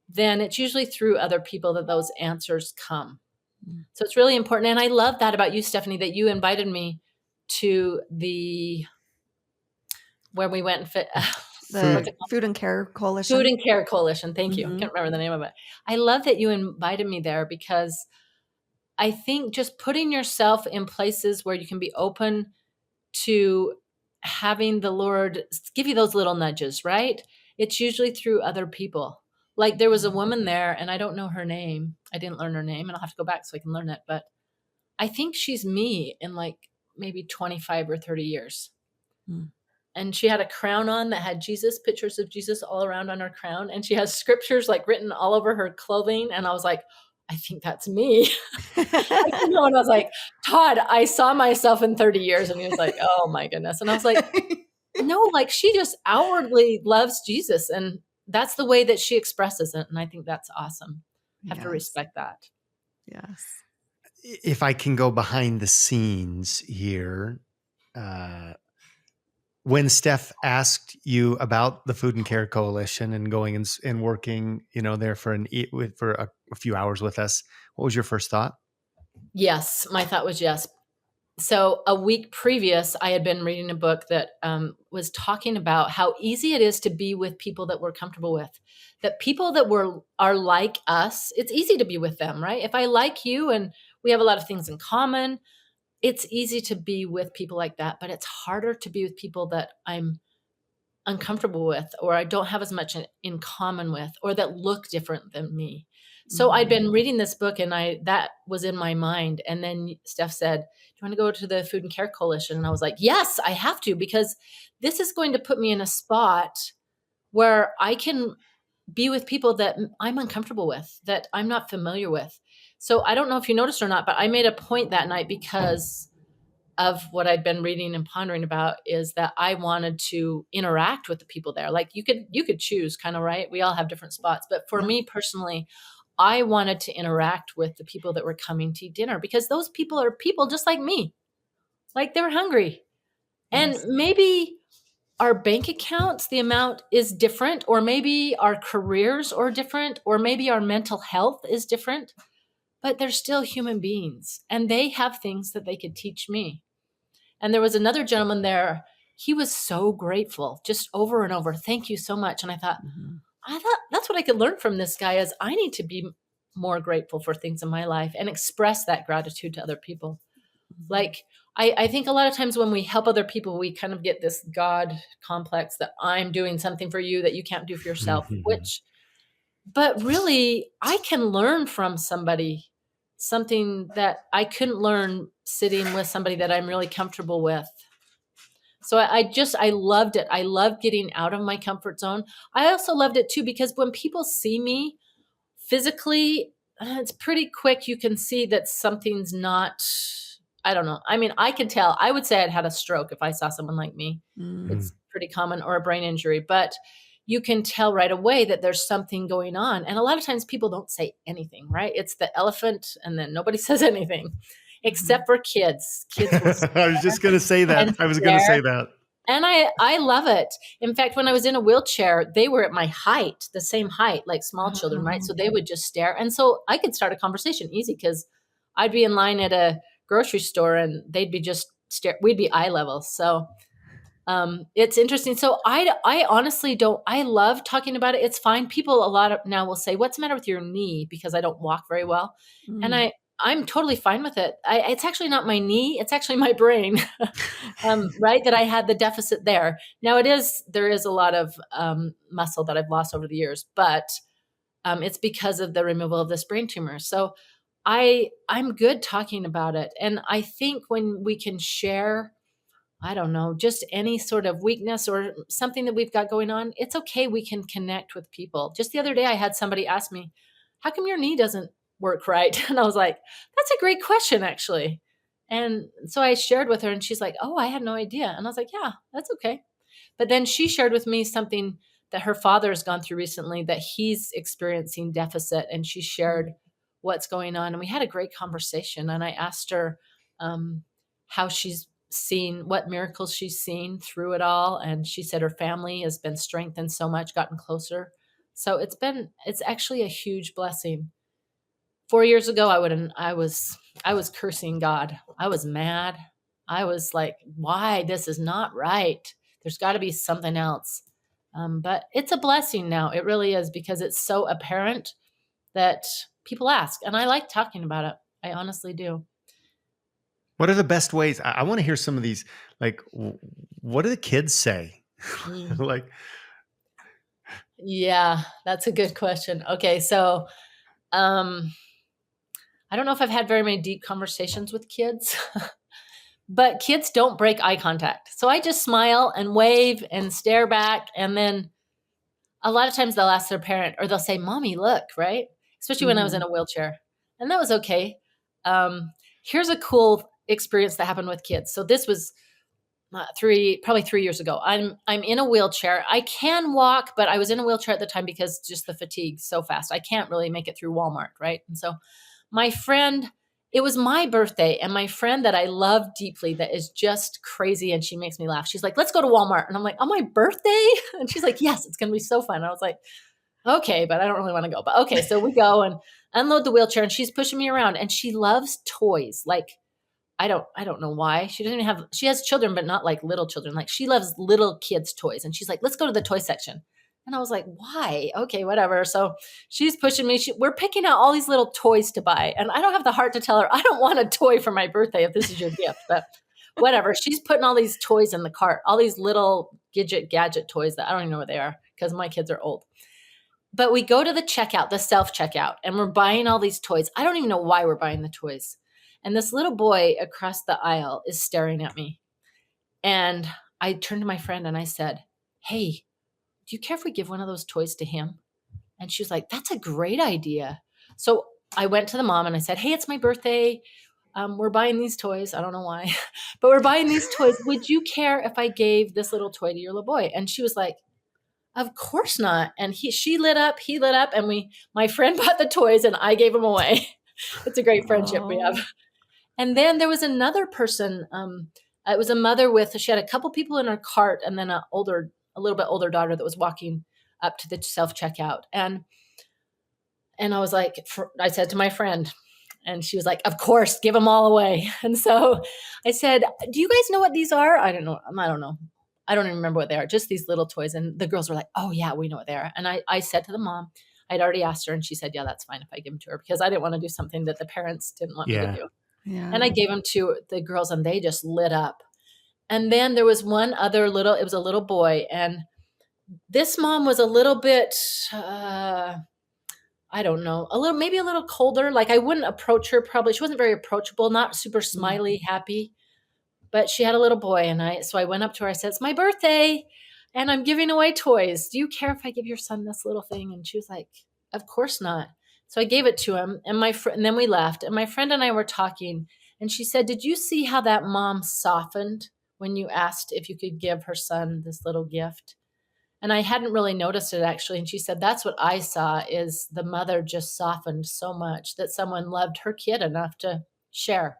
then it's usually through other people that those answers come. Mm. So it's really important. And I love that about you, Stephanie, that you invited me to the, where we went and fit, what's The Food. it called? Food and Care Food Coalition. and Care Coalition. Thank you. I Mhm. can't remember the name of it. I love that you invited me there because I think just putting yourself in places where you can be open to having the Lord give you those little nudges, right? It's usually through other people. Like, there was a woman there, and I don't know her name. I didn't learn her name, and I'll have to go back so I can learn it. But I think she's me in like maybe 25 or 30 years. Mm. And she had a crown on that had Jesus, pictures of Jesus all around on her crown. And she has scriptures like written all over her clothing. And I was like, I think that's me. And I was like, Todd, I saw myself in 30 years. And he was like, oh my goodness. And I was like, no, like, she just outwardly loves Jesus. And that's the way that she expresses it. And I think that's awesome. Have to Yes. respect that. Yes. If I can go behind the scenes here, uh, when Steph asked you about the Food and Care Coalition and going and working, there for a few hours with us, what was your first thought? Yes, my thought was yes. So a week previous, I had been reading a book that was talking about how easy it is to be with people that we're comfortable with. That people that are like us, it's easy to be with them, right? If I like you and we have a lot of things in common, it's easy to be with people like that. But it's harder to be with people that I'm uncomfortable with, or I don't have as much in common with, or that look different than me. So I'd Mhm. been reading this book and that was in my mind. And then Steph said, do you want to go to the Food and Care Coalition? And I was like, yes, I have to, because this is going to put me in a spot where I can be with people that I'm uncomfortable with, that I'm not familiar with. So I don't know if you noticed or not, but I made a point that night, because of what I'd been reading and pondering about, is that I wanted to interact with the people there. Like, you could choose, kind of, right? We all have different spots, but for Yeah. me personally, I wanted to interact with the people that were coming to dinner, because those people are people just like me. Like, they're hungry. And Yes. maybe our bank accounts, the amount is different, or maybe our careers are different, or maybe our mental health is different, but they're still human beings and they have things that they could teach me. And there was another gentleman there. He was so grateful, just over and over. Thank you so much. And Mhm. I thought that's what I could learn from this guy, is I need to be more grateful for things in my life and express that gratitude to other people. Mhm. Like, I think a lot of times when we help other people, we kind of get this God complex that I'm doing something for you that you can't do for yourself, but really, I can learn from somebody something that I couldn't learn sitting with somebody that I'm really comfortable with. So I loved it. I loved getting out of my comfort zone. I also loved it too, because when people see me physically, it's pretty quick. You can see that something's not, I don't know. I mean, I can tell. I would say I'd had a stroke if I saw someone like me. Mm. It's pretty common, or a brain injury, but you can tell right away that there's something going on. And a lot of times people don't say anything, right? It's the elephant, and then nobody says anything, Mhm. except for kids. Kids will I was just going to say that. and I was going to stare. say that. And I love it. In fact, when I was in a wheelchair, they were at my height, the same height, like small children, right? So Oh. they would just stare. And so I could start a conversation easy, because I'd be in line at a grocery store and they'd be just stare. We'd be eye level. So it's interesting. So I honestly don't, I love talking about it. It's fine. People a lot of now will say, what's the matter with your knee? Because I don't walk very well. And Mm. I'm totally fine with it. It's actually not my knee. It's actually my brain. Right? That I had the deficit there. Now there is a lot of muscle that I've lost over the years, but it's because of the removal of this brain tumor. So I'm good talking about it. And I think when we can share I don't know, just any sort of weakness or something that we've got going on, it's okay. We can connect with people. Just the other day, I had somebody ask me, how come your knee doesn't work right? And I was like, that's a great question, actually. And so I shared with her, and she's like, oh, I had no idea. And I was like, yeah, that's okay. But then she shared with me something that her father has gone through recently, that he's experiencing deficit, and she shared what's going on. And we had a great conversation. And I asked her how she's seen, what miracles she's seen through it all. And she said her family has been strengthened so much, gotten closer. So it's actually a huge blessing. 4 years ago, I was cursing God. I was mad. I was like, why? This is not right. There's got to be something else. But it's a blessing now. It really is, because it's so apparent that people ask. And I like talking about it. I honestly do. What are the best ways? I want to hear some of these. Like, what do the kids say? Mm. Like, Yeah, that's a good question. Okay, so um, I don't know if I've had very many deep conversations with kids, but kids don't break eye contact. So I just smile and wave and stare back. And then a lot of times they'll ask their parent, or they'll say, Mommy, look, right? Especially when I was in a wheelchair. And that was okay. Here's a cool experience that happened with kids. So this was probably 3 years ago. I'm in a wheelchair. I can walk, but I was in a wheelchair at the time because just the fatigue so fast. I can't really make it through Walmart, right? And so my friend, it was my birthday, and my friend that I love deeply, that is just crazy, and she makes me laugh. She's like, let's go to Walmart. And I'm like, on my birthday? And she's like, yes, it's going to be so fun. And I was like, okay, but I don't really want to go. But okay, so we go and unload the wheelchair, and she's pushing me around, and she loves toys. Like, I don't know why. She doesn't even have, she has children, but not like little children. Like, she loves little kids' toys. And she's like, let's go to the toy section. And I was like, why? Okay, whatever. So she's pushing me. We're picking out all these little toys to buy. And I don't have the heart to tell her, I don't want a toy for my birthday if this is your gift. But whatever. She's putting all these toys in the cart, all these little gadget toys that I don't even know what they are, because my kids are old. But we go to the checkout, the self checkout, and we're buying all these toys. I don't even know why we're buying the toys. And this little boy across the aisle is staring at me. And I turned to my friend and I said, hey, do you care if we give one of those toys to him? And she was like, that's a great idea. So I went to the mom and I said, hey, it's my birthday. We're buying these toys. I don't know why, but we're buying these toys. Would you care if I gave this little toy to your little boy? And she was like, of course not. And she lit up, he lit up, and my friend bought the toys and I gave them away. It's a great friendship we have. And then there was another person. It was a mother she had a couple people in her cart, and then a little bit older daughter that was walking up to the self checkout. And I was like, I said to my friend, and she was like, of course, give them all away. And so I said, do you guys know what these are? I don't know. I don't know. I don't even remember what they are, just these little toys. And the girls were like, oh yeah, we know what they are. And I said to the mom, I'd already asked her, and she said, yeah, that's fine if I give them to her, because I didn't want to do something that the parents didn't want me to do. Yeah. And I gave them to the girls, and they just lit up. And then there was one other it was a little boy. And this mom was a little bit, I don't know, maybe a little colder. Like, I wouldn't approach her probably. She wasn't very approachable, not super smiley, happy, but she had a little boy. And so I went up to her, I said, it's my birthday and I'm giving away toys. Do you care if I give your son this little thing? And she was like, of course not. So I gave it to him, and and then we left, and my friend and I were talking, and she said, did you see how that mom softened when you asked if you could give her son this little gift? And I hadn't really noticed it, actually. And she said, that's what I saw, is the mother just softened so much that someone loved her kid enough to share.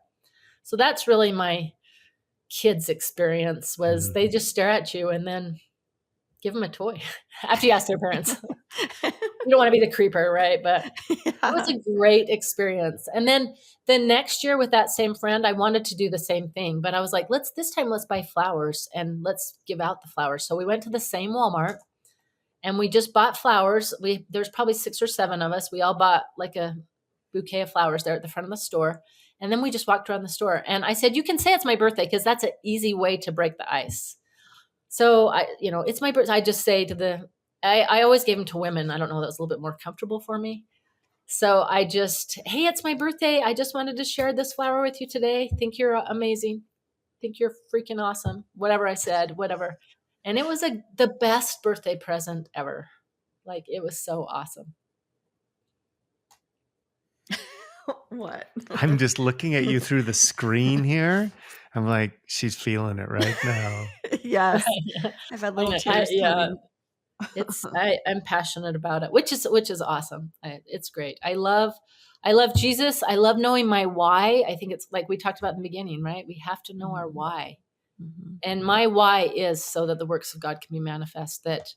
So that's really my kids' experience, was they just stare at you and then give them a toy after you ask their parents. You don't want to be the creeper, right? But it was a great experience. And then the next year with that same friend, I wanted to do the same thing, but I was like, this time let's buy flowers and let's give out the flowers. So we went to the same Walmart and we just bought flowers. There's probably 6 or 7 of us. We all bought like a bouquet of flowers there at the front of the store. And then we just walked around the store, and I said, you can say it's my birthday, because that's an easy way to break the ice. So it's my birthday. I just say I always gave them to women. I don't know, that was a little bit more comfortable for me. So hey, it's my birthday. I just wanted to share this flower with you today. Think you're amazing. think you're freaking awesome. Whatever I said, whatever. And it was the best birthday present ever. Like, it was so awesome. What? I'm just looking at you through the screen here. I'm like, she's feeling it right now. Yes. Yeah. I've had I little know. tears coming. I'm passionate about it, which is awesome. It's great. I love Jesus. I love knowing my why. I think it's like we talked about in the beginning, right? We have to know our why. Mhm. And my why is so that the works of God can be manifest, that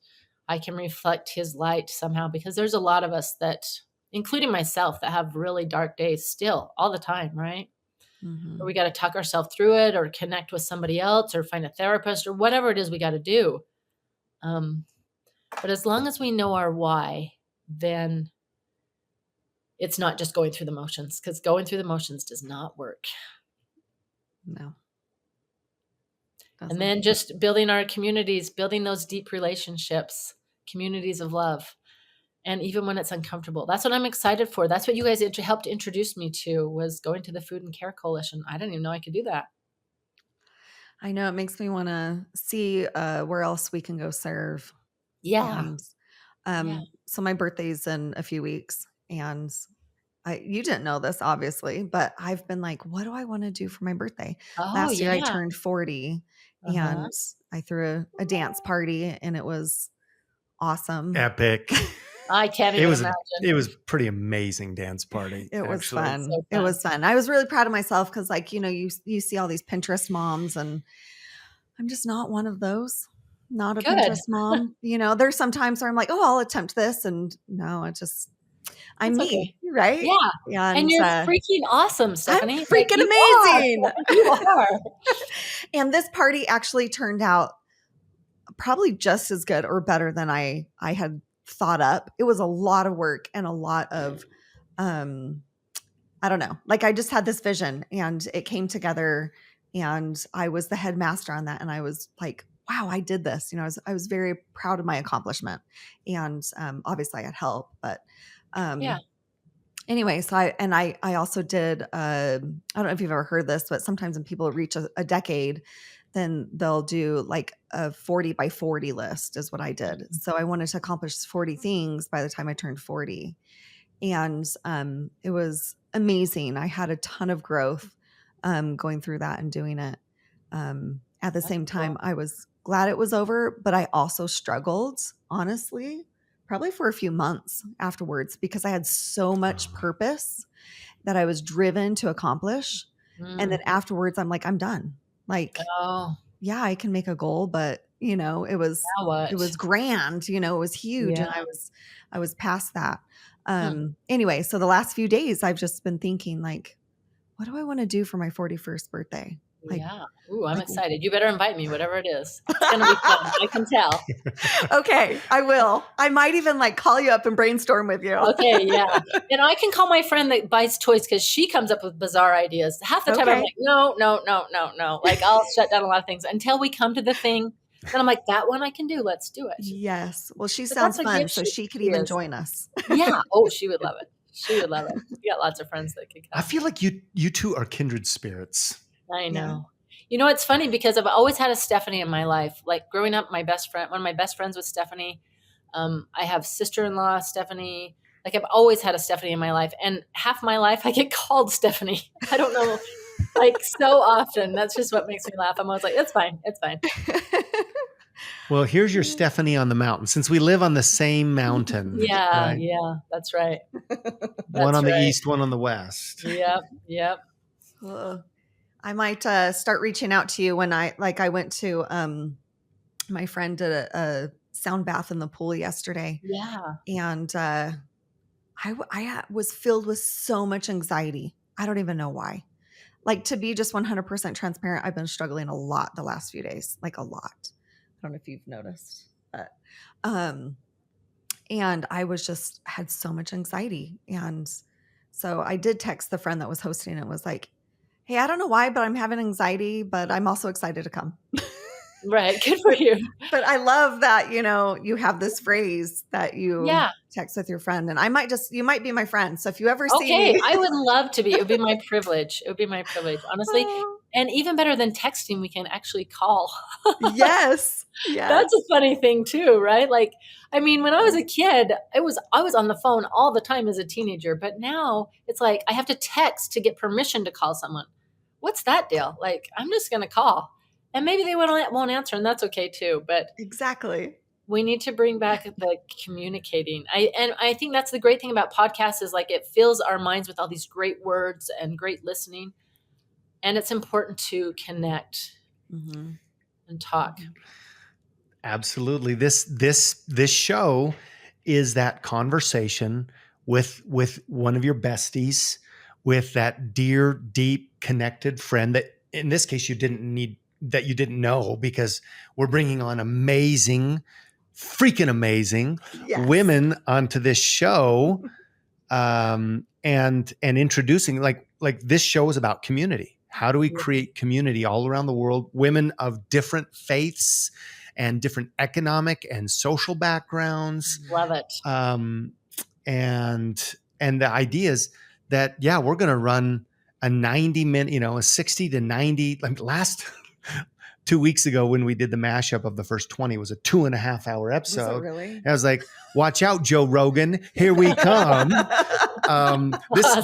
I can reflect his light somehow, because there's a lot of us that, including myself, that have really dark days still all the time, right? Mhm. Or we got to talk ourselves through it, or connect with somebody else, or find a therapist, or whatever it is we got to do. But as long as we know our why, then it's not just going through the motions, because going through the motions does not work. No. And then just building our communities, building those deep relationships, communities of love. And even when it's uncomfortable, that's what I'm excited for. That's what you guys helped introduce me to, was going to the Food and Care Coalition. I didn't even know I could do that. I know, it makes me want to see where else we can go serve. Yeah. And so my birthday's in a few weeks, and you didn't know this, obviously, but I've been like, what do I want to do for my birthday? Oh, Last year I yeah. turned 40, and I threw a dance party, and it was awesome. Epic. I can't even imagine. It was pretty amazing dance party. It was actually. fun. So It was fun. I was really proud of myself because, like, you see all these Pinterest moms, and I'm just not one of those. Not a Good. Pinterest mom. There's some times where I'm like, oh, I'll attempt this. And no, I'm That's me, okay. right? Yeah. And you're freaking awesome, Stephanie. I'm freaking you amazing. Are. You are. And this party actually turned out probably just as good or better than I had thought up. It was a lot of work and a lot of, I don't know, like I just had this vision and it came together, and I was the headmaster on that. And I was like, wow, I did this. I was very proud of my accomplishment, and obviously I had help, but anyway, so I also did, I don't know if you've ever heard this, but sometimes when people reach a decade, then they'll do like a 40 by 40 list is what I did. So I wanted to accomplish 40 things by the time I turned 40. And it was amazing. I had a ton of growth going through that and doing it. At the same time, I was glad it was over, but I also struggled, honestly, probably for a few months afterwards, because I had so much purpose that I was driven to accomplish. And then afterwards, I'm like, I'm done. Like, yeah, I can make a goal, but it was grand, it was huge. And I was past that. Anyway, so the last few days I've just been thinking, like, what do I want to do for my 41st birthday? Like, Ooh, I'm excited. You better invite me, whatever it is. It's going to be fun. I can tell. Okay, I will. I might even like call you up and brainstorm with you. Okay, yeah. And I can call my friend that buys toys, because she comes up with bizarre ideas. Half the time I'm like, no. Like, I'll shut down a lot of things until we come to the thing. Then I'm like, that one I can do. Let's do it. Yes. Well, she sounds fun, so she could even join us. Yeah. Oh, she would love it. She would love it. We got lots of friends that could come. I feel like you two are kindred spirits. I know. Yeah. It's funny because I've always had a Stephanie in my life. Like growing up, one of my best friends was Stephanie. I have sister-in-law, Stephanie. Like I've always had a Stephanie in my life. And half my life I get called Stephanie. I don't know, like so often. That's just what makes me laugh. I'm always like, it's fine. It's fine. Well, here's your Stephanie on the mountain, since we live on the same mountain. Yeah, right? Yeah, that's right. One on the east, one on the west. Yep. I might start reaching out to you when I went to my friend did a sound bath in the pool yesterday. Yeah. And I was filled with so much anxiety. I don't even know why. Like, to be just 100% transparent, I've been struggling a lot the last few days, like a lot. I don't know if you've noticed, but and I had so much anxiety. And so I did text the friend that was hosting it, was like, hey, I don't know why, but I'm having anxiety, but I'm also excited to come. Right. Good for you. But I love that, you have this phrase that you text with your friend, and you might be my friend. So if you ever see me. I would love to be. It would be my privilege. Honestly, And even better than texting, we can actually call. Yes. That's a Yes. funny thing too, right? Like, I mean, when I was a kid, I was on the phone all the time as a teenager, but now it's like I have to text to get permission to call someone. What's that deal? Like, I'm just going to call. And maybe they won't answer, and that's okay too, but Exactly. we need to bring back the communicating. I think that's the great thing about podcasts is like it fills our minds with all these great words and great listening. And it's important to connect Mm-hmm. and talk. Absolutely. This show is that conversation with one of your besties, with that dear, deep, connected friend that in this case you didn't know, because we're bringing on freaking amazing Yes. women onto this show, and introducing like this show is about community. How do we create community all around the world? Women of different faiths and different economic and social backgrounds. Love it. And the idea is that, yeah, we're going to run a 90-minute, a 60 to 90, like last 2 weeks ago when we did the mashup of the first 20 was a 2.5 hour episode. Was it really? And I was like, watch out, Joe Rogan, here we come. This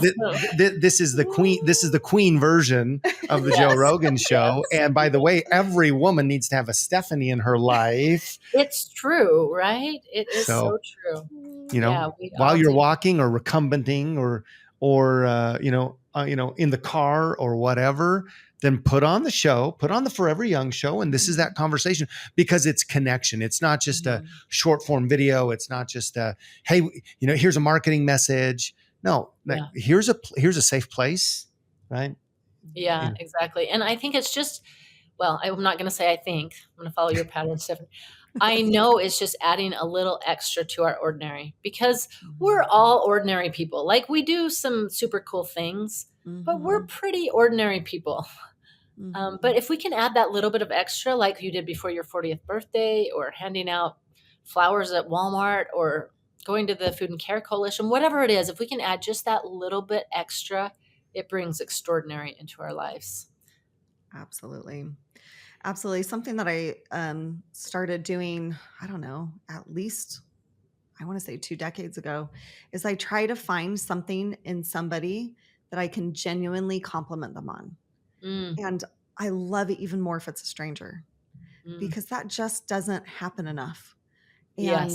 is the queen. This is the queen version of the Joe Rogan show. Yes. And by the way, every woman needs to have a Stephanie in her life. It's true, right? It is so true. While you're walking or recumbenting or in the car or whatever, then put on the show, put on the Forever Young show. And this is that conversation, because it's connection. It's not just a short form video. It's not just hey, here's a marketing message. No, here's a safe place, right? Yeah, exactly. And I think it's just, well, I'm not going to say I think. I'm going to follow your pattern, Stephanie. I know it's just adding a little extra to our ordinary, because we're all ordinary people. Like, we do some super cool things, but we're pretty ordinary people. But if we can add that little bit of extra, like you did before your 40th birthday, or handing out flowers at Walmart, or going to the Food and Care Coalition, whatever it is, if we can add just that little bit extra, it brings extraordinary into our lives. Absolutely. Absolutely. Something that I started doing, I don't know, at least, I want to say 2 decades ago, is I try to find something in somebody that I can genuinely compliment them on. And I love it even more if it's a stranger, because that just doesn't happen enough. And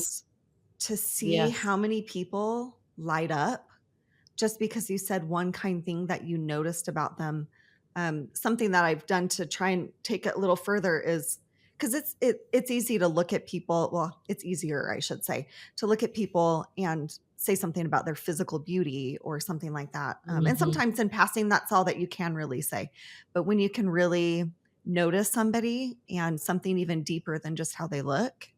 to see how many people light up just because you said one kind thing that you noticed about them. Something that I've done to try and take it a little further is, because it's easy to look at people. Well, it's easier, I should say, to look at people and say something about their physical beauty or something like that. And sometimes in passing, that's all that you can really say. But when you can really notice somebody and something even deeper than just how they look,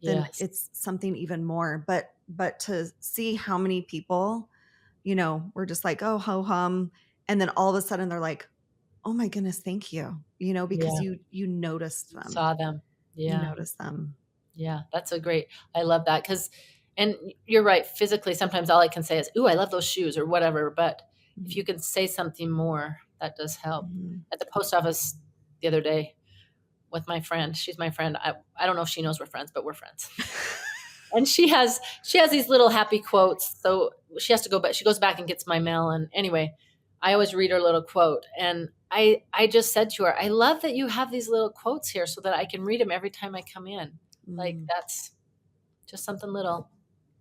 then it's something even more. But to see how many people, we're just like, oh, ho hum. And then all of a sudden they're like, oh my goodness, thank you. Because you noticed them. Saw them. Yeah. You noticed them. Yeah. That's I love that. And you're right. Physically, sometimes all I can say is, ooh, I love those shoes or whatever. But if you can say something more, that does help. At the post office the other day with my friend, she's my friend. I don't know if she knows we're friends, but we're friends. And she has these little happy quotes. So she has to go back. She goes back and gets my mail. And anyway, I always read her little quote. And I just said to her, I love that you have these little quotes here so that I can read them every time I come in. Like, that's just something little.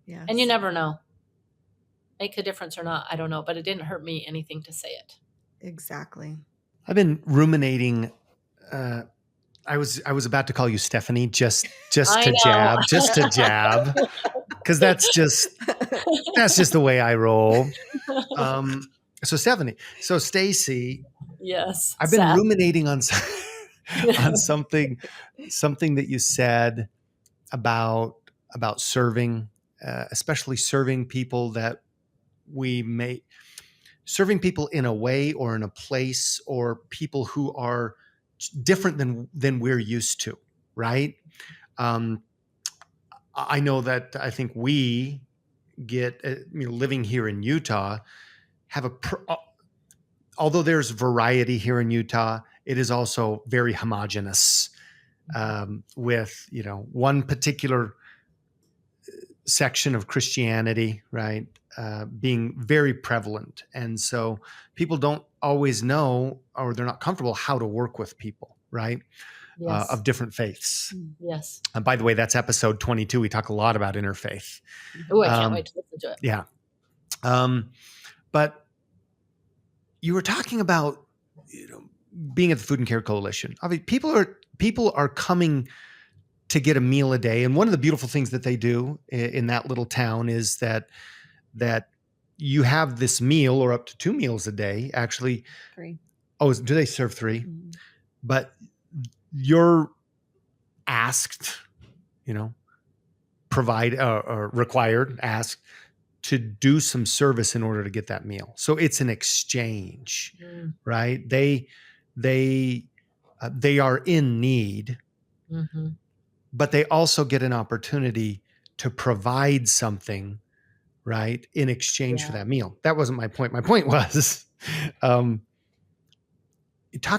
Yes. And you never know. Make a difference or not, I don't know. But it didn't hurt me anything to say it. Exactly. I've been ruminating. I was about to call you Stephanie just to jab, because that's just the way I roll. So Stephanie, so Stacy, yes, I've been ruminating on something that you said about serving, especially serving people that serving people in a way or in a place, or people who are different than we're used to, right? I know that I think we get, living here in Utah, have although there's variety here in Utah, it is also very homogenous, with, one particular section of Christianity, right, being very prevalent. And so people don't always know, or they're not comfortable how to work with people, right, Yes. of different faiths. Yes. And by the way, that's episode 22. We talk a lot about interfaith. Oh, I can't wait to listen to it. Yeah. But you were talking about, being at the Food and Care Coalition. I mean, people are coming to get a meal a day. And one of the beautiful things that they do in that little town is that you have this meal, or up to 2 meals a day, actually. 3. Oh, do they serve 3? Mm-hmm. But you're asked, asked to do some service in order to get that meal. So it's an exchange, right? They are in need, but they also get an opportunity to provide something, right, in exchange for that meal. That wasn't my point. My point was, talking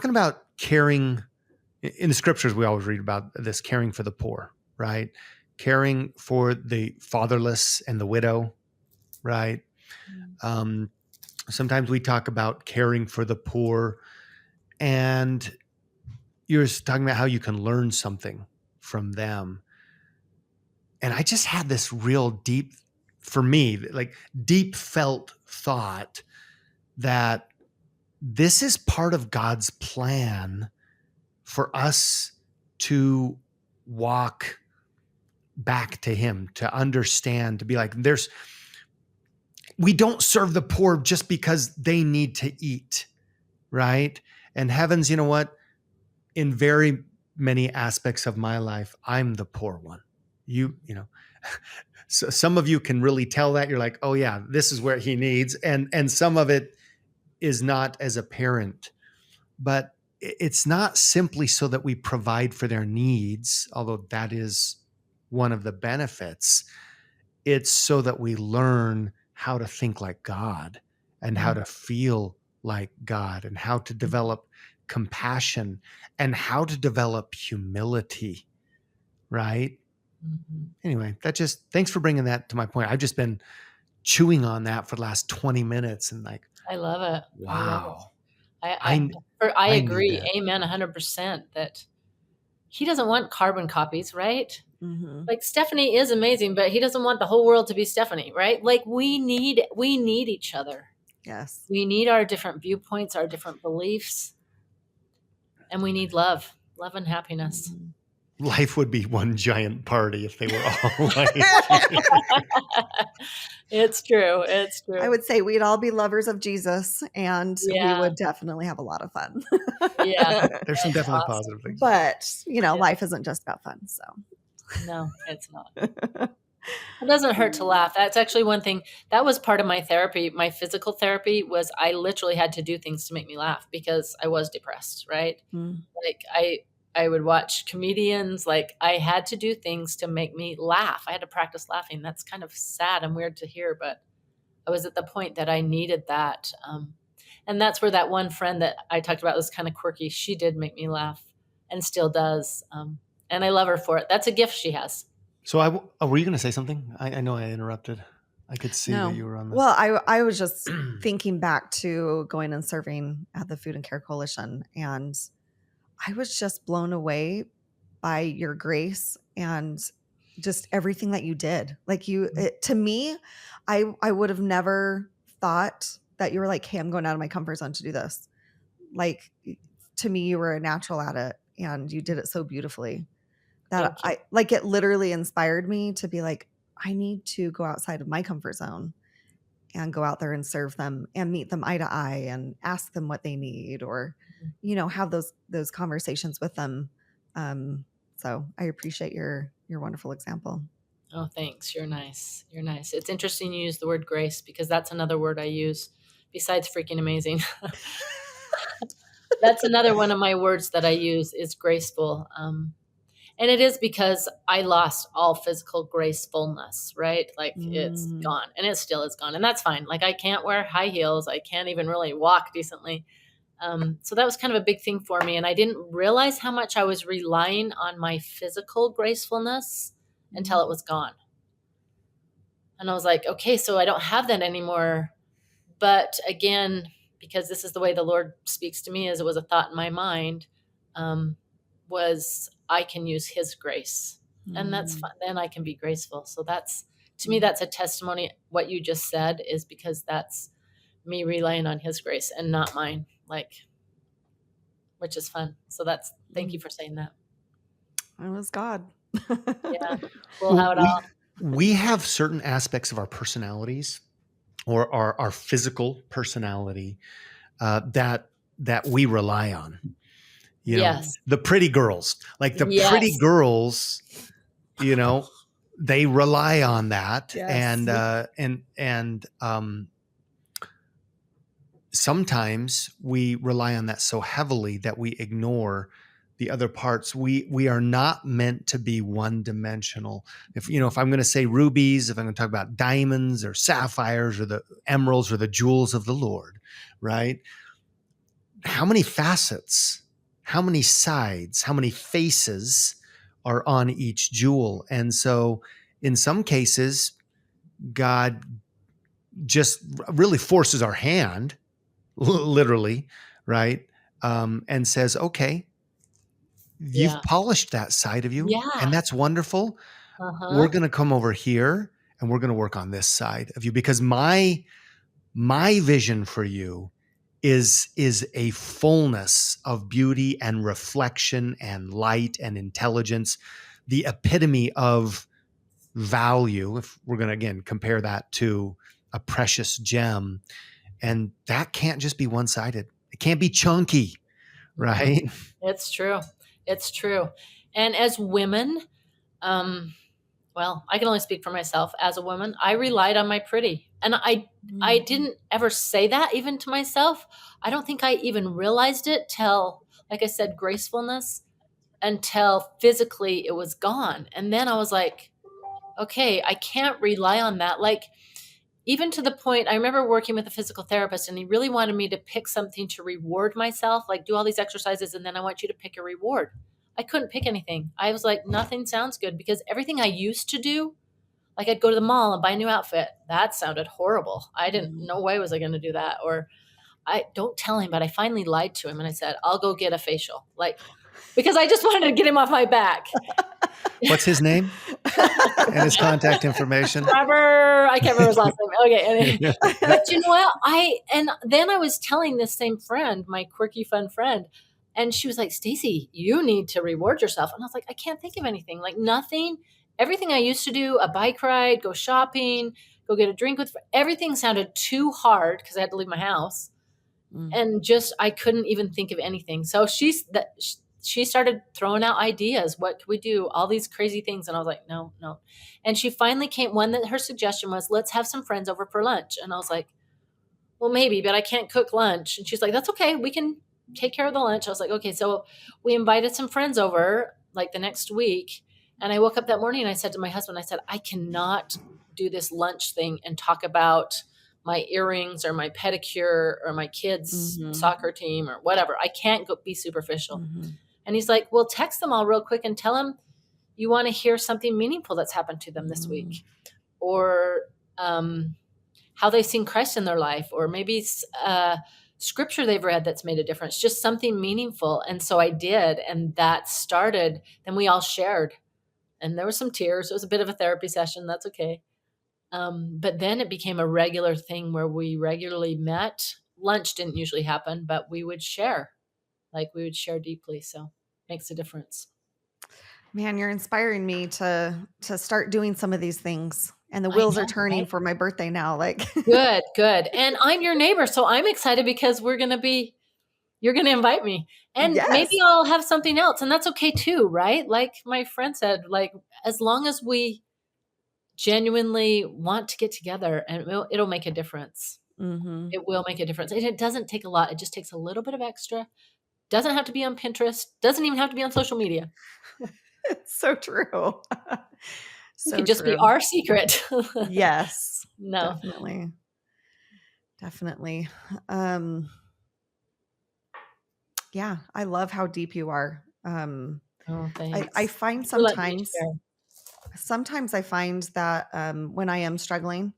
about caring. In the scriptures, we always read about this caring for the poor, right? Caring for the fatherless and the widow, right? Sometimes we talk about caring for the poor, and you're talking about how you can learn something from them. And I just had this real deep, for me, like deep felt thought that this is part of God's plan for us to walk back to him, to understand, to be like, we don't serve the poor just because they need to eat, right? And heavens, you know what? In very many aspects of my life, I'm the poor one. So some of you can really tell that. You're like, oh yeah, this is where he needs. And some of it is not as apparent. But it's not simply so that we provide for their needs, although that is one of the benefits. It's so that we learn how to think like God, and how to feel like God, and how to develop compassion, and how to develop humility, right? Anyway, thanks for bringing that to my point. I've just been chewing on that for the last 20 minutes and like, I love it. wow. I agree. that. Amen. 100% that he doesn't want carbon copies, right? Like Stephanie is amazing, but he doesn't want the whole world to be Stephanie, right? Like we need each other. Yes. We need our different viewpoints, our different beliefs, and we need love and happiness. Life would be one giant party if they were all like It's true. It's true. I would say we'd all be lovers of Jesus, and we would definitely have a lot of fun. There's some definitely positive things. But, life isn't just about fun. So no, it's not. It doesn't hurt to laugh. That's actually one thing that was part of my therapy. My physical therapy was I literally had to do things to make me laugh because I was depressed, right? Like I would watch comedians. Like I had to do things to make me laugh. I had to practice laughing. That's kind of sad and weird to hear, but I was at the point that I needed that. And that's where that one friend that I talked about was kind of quirky. She did make me laugh and still does. And I love her for it. That's a gift she has. So were you going to say something? I know I interrupted. I could see that you were on the... Well, I was just thinking back to going and serving at the Food and Care Coalition, and I was just blown away by your grace and just everything that you did. Like to me, I would have never thought that you were like, hey, I'm going out of my comfort zone to do this. Like to me, you were a natural at it, and you did it so beautifully that it literally inspired me to be like, I need to go outside of my comfort zone and go out there and serve them and meet them eye to eye and ask them what they need, or, have those conversations with them. So I appreciate your wonderful example. Oh, thanks. You're nice. You're nice. It's interesting you use the word grace because that's another word I use besides freaking amazing. That's another one of my words that I use is graceful. And it is because I lost all physical gracefulness, right? Like it's Mm. gone and it still is gone. And that's fine. Like I can't wear high heels. I can't even really walk decently. So that was kind of a big thing for me. And I didn't realize how much I was relying on my physical gracefulness until it was gone. And I was like, okay, so I don't have that anymore. But again, because this is the way the Lord speaks to me, as it was a thought in my mind, um, was I can use His grace, and that's Mm. fun. Then I can be graceful. So that's, to me, Mm. that's a testimony. What you just said is because that's me relying on His grace and not mine, like, which is fun. So that's, thank you Mm. for saying that. It was God. Yeah, cool Well, how it all. we have certain aspects of our personalities or our physical personality that we rely on. You know, Yes, the pretty girls, like the pretty yes, girls, you know, they rely on that, Yes. and sometimes we rely on that so heavily that we ignore the other parts. We are not meant to be one dimensional. If I'm going to say rubies, if I'm going to talk about diamonds or sapphires or the emeralds or the jewels of the Lord, right? How many facets, how many sides, how many faces are on each jewel? And so in some cases, God just really forces our hand, literally, right? And says, okay, you've yeah, polished that side of you, and yeah, that's wonderful. We're uh-huh, going to come over here and we're going to work on this side of you because my vision for you is a fullness of beauty and reflection and light and intelligence, the epitome of value. If we're going to again compare that to a precious gem, and that can't just be one-sided. It can't be chunky, mhm. right? It's true. It's true. And as women, um, well, I can only speak for myself. As a woman, I relied on my pretty. And I Mm. didn't ever say that even to myself. I don't think I even realized it till, like I said, gracefulness, until physically it was gone. And then I was like, okay, I can't rely on that. Like, even to the point, I remember working with a physical therapist and he really wanted me to pick something to reward myself, like do all these exercises and then I want you to pick a reward. I couldn't pick anything. I was like, nothing sounds good because everything I used to do, like I'd go to the mall and buy a new outfit. That sounded horrible. I didn't, Mm. no way was I going to do that. Or I don't tell him, but I finally lied to him and I said, I'll go get a facial. Like, because I just wanted to get him off my back. What's his name and his contact information? Trevor, I can't remember his last name. Okay, Yeah. but you know what? And then I was telling this same friend, my quirky fun friend, and she was like, "Stacy, you need to reward yourself." And I was like, "I can't think of anything. Like nothing. Everything I used to do, a bike ride, go shopping, go get a drink with, everything sounded too hard because I had to leave my house." Mm. And just I couldn't even think of anything. So she started throwing out ideas. What could we do? All these crazy things, and I was like, no, no. And she finally came. One that her suggestion was, let's have some friends over for lunch. And I was like, well, maybe, but I can't cook lunch. And she's like, that's okay. We can take care of the lunch. I was like, okay. So we invited some friends over like the next week. And I woke up that morning and I said to my husband, I said, I cannot do this lunch thing and talk about my earrings or my pedicure or my kids' Mhm. soccer team or whatever. I can't go be superficial. Mhm. And he's like, well, text them all real quick and tell them you want to hear something meaningful that's happened to them this Mm. week. Or how they've seen Christ in their life, or maybe scripture they've read that's made a difference, just something meaningful. And so I did, and that started. Then we all shared, and there was some tears. It was a bit of a therapy session. That's okay. But then it became a regular thing where we regularly met. Lunch didn't usually happen, but we would share, like we would share deeply. So makes a difference. Man, you're inspiring me to start doing some of these things. And the I wheels are know, turning right? for my birthday now. Like, Good, good. And I'm your neighbor, so I'm excited because you're going to invite me. And maybe yes. I'll have something else, and that's okay too, right? Like my friend said, like as long as we genuinely want to get together, and it'll make a difference. Mhm. It will make a difference. And it doesn't take a lot. It just takes a little bit of extra. Doesn't have to be on Pinterest. Doesn't even have to be on social media. It's so true. It So could just be true. our secret. Yes, No. definitely. Definitely. Um, yeah, I love how deep you are. Oh, I thanks. find Thanks for letting me sometimes, share. sometimes I find that when I am struggling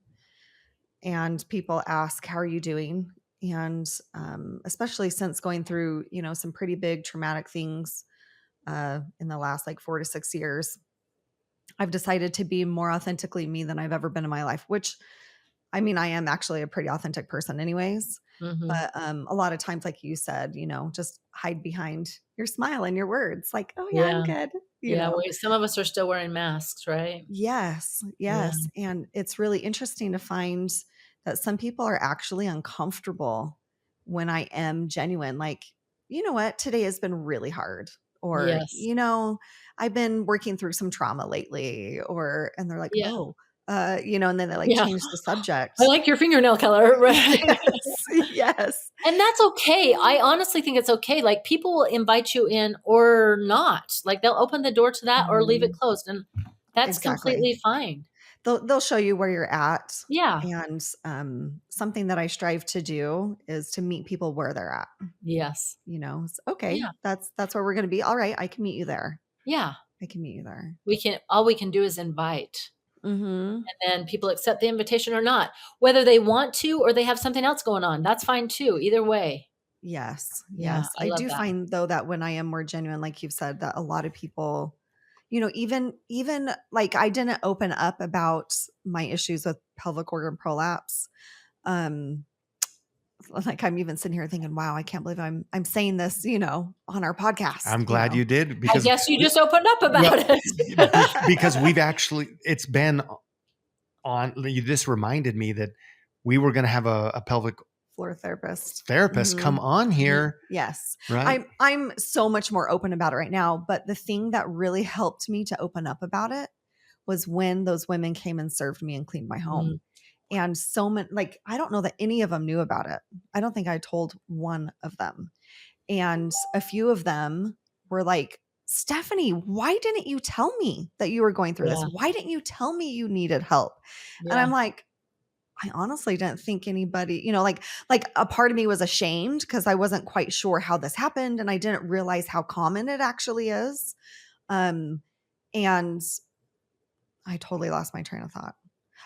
and people ask, how are you doing? And especially since going through, some pretty big traumatic things in the last like 4 to 6 years, I've decided to be more authentically me than I've ever been in my life, which I mean, I am actually a pretty authentic person anyways. Mhm. But a lot of times, like you said, just hide behind your smile and your words like, oh, yeah, I'm Yeah. good. Yeah, some of us are still wearing masks, right? Yes, Yeah. yes. And it's really interesting to find that some people are actually uncomfortable when I am genuine. Like, you know what? Today has been really hard. Or, Yes. I've been working through some trauma lately. And they're like, Yeah. oh, and then they like Yeah. change the I subject. like your fingernail color, right? Yes, yes. And that's okay. I honestly think it's okay. Like, people will invite you in or not. Like, they'll open the door to that or leave it Mhm. closed, and that's Exactly. completely fine. They'll show you where you're at. Yeah. And something that I strive to do is to meet people where they're at. Yes. It's okay. Yeah. That's where we're going to be. All right, I can meet you there. Yeah. I can meet you there. All we can do is invite, Mhm. and then people accept the invitation or not. Whether they want to or they have something else going on, that's fine too, either way. Yes. Yeah, Yes. I I love do that. find though that when I am more genuine, like you've said, that a lot of people, even like I didn't open up about my issues with pelvic organ prolapse. Um like I'm even sitting here thinking, wow, I can't believe I'm saying this, on our podcast, I'm glad you did I because, guess you just opened up well, about it. because it's been on. This reminded me that we were going to have a pelvic floor therapist. therapist come Mhm. on Mhm. here, Yes. right? I'm so much more open about it right now, but the thing that really helped me to open up about it was when those women came and served me and cleaned my home. Mm, And so many, like, I don't know that any of them knew about it. I don't think I told one of them. And a few of them were like, Stephanie, why didn't you tell me that you were going through this? yeah, Why didn't you tell me you needed help? And yeah, I'm like, I honestly didn't think anybody, like a part of me was ashamed because I wasn't quite sure how this happened and I didn't realize how common it actually is. Um, and I totally lost my train of thought.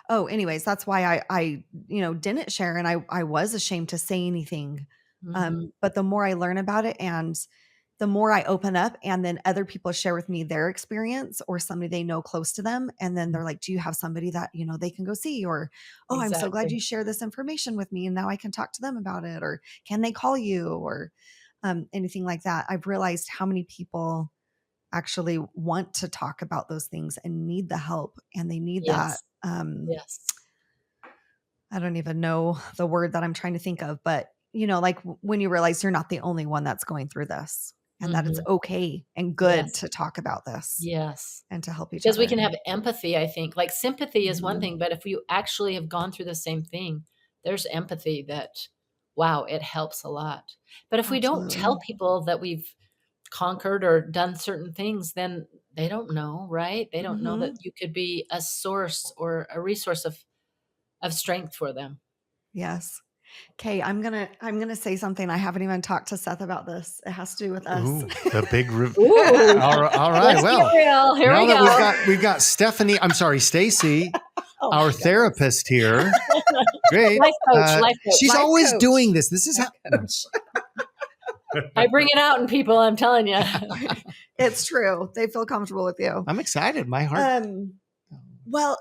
Oh, anyways, that's why I didn't share and I was ashamed to say anything. mhm, But the more I learn about it and the more I open up and then other people share with me their experience or somebody they know close to them. And then mm, they're like, do you have somebody that, they can go see? Or, oh, I'm so glad exactly. you share this information with me and now I can talk to them about it. Or can they call you? Or anything like that. I've realized how many people actually want to talk about those things and need the help and they need that. Yes, yes, I don't even know the word that I'm trying to think of, but like when you realize you're not the only one that's going through this and that it's mhm, okay and good yes, to talk about this yes. and to help each Because we other. can have empathy, I think. Like, sympathy is one Mhm. thing, but if you actually have gone through the same thing, there's empathy that, wow, it helps a lot. But if we don't tell Absolutely. people that we've conquered or done certain things, then they don't know, right? They don't know that Mhm. you could be a source or a resource of strength for them. Yes. Okay, I'm gonna say something. I haven't even talked to Seth about this. It has to do with us. Ooh, the big. Ooh, All right. let's get Well, real. Here now we that go. we've got Stephanie. I'm sorry, Stacy, Oh our my goodness. therapist here. Great. Life coach, life coach. She's Life always coach. doing this. This is Life how. No. coach. I bring it out in people, I'm telling you. It's true. They feel comfortable with you. I'm excited. My heart. Well,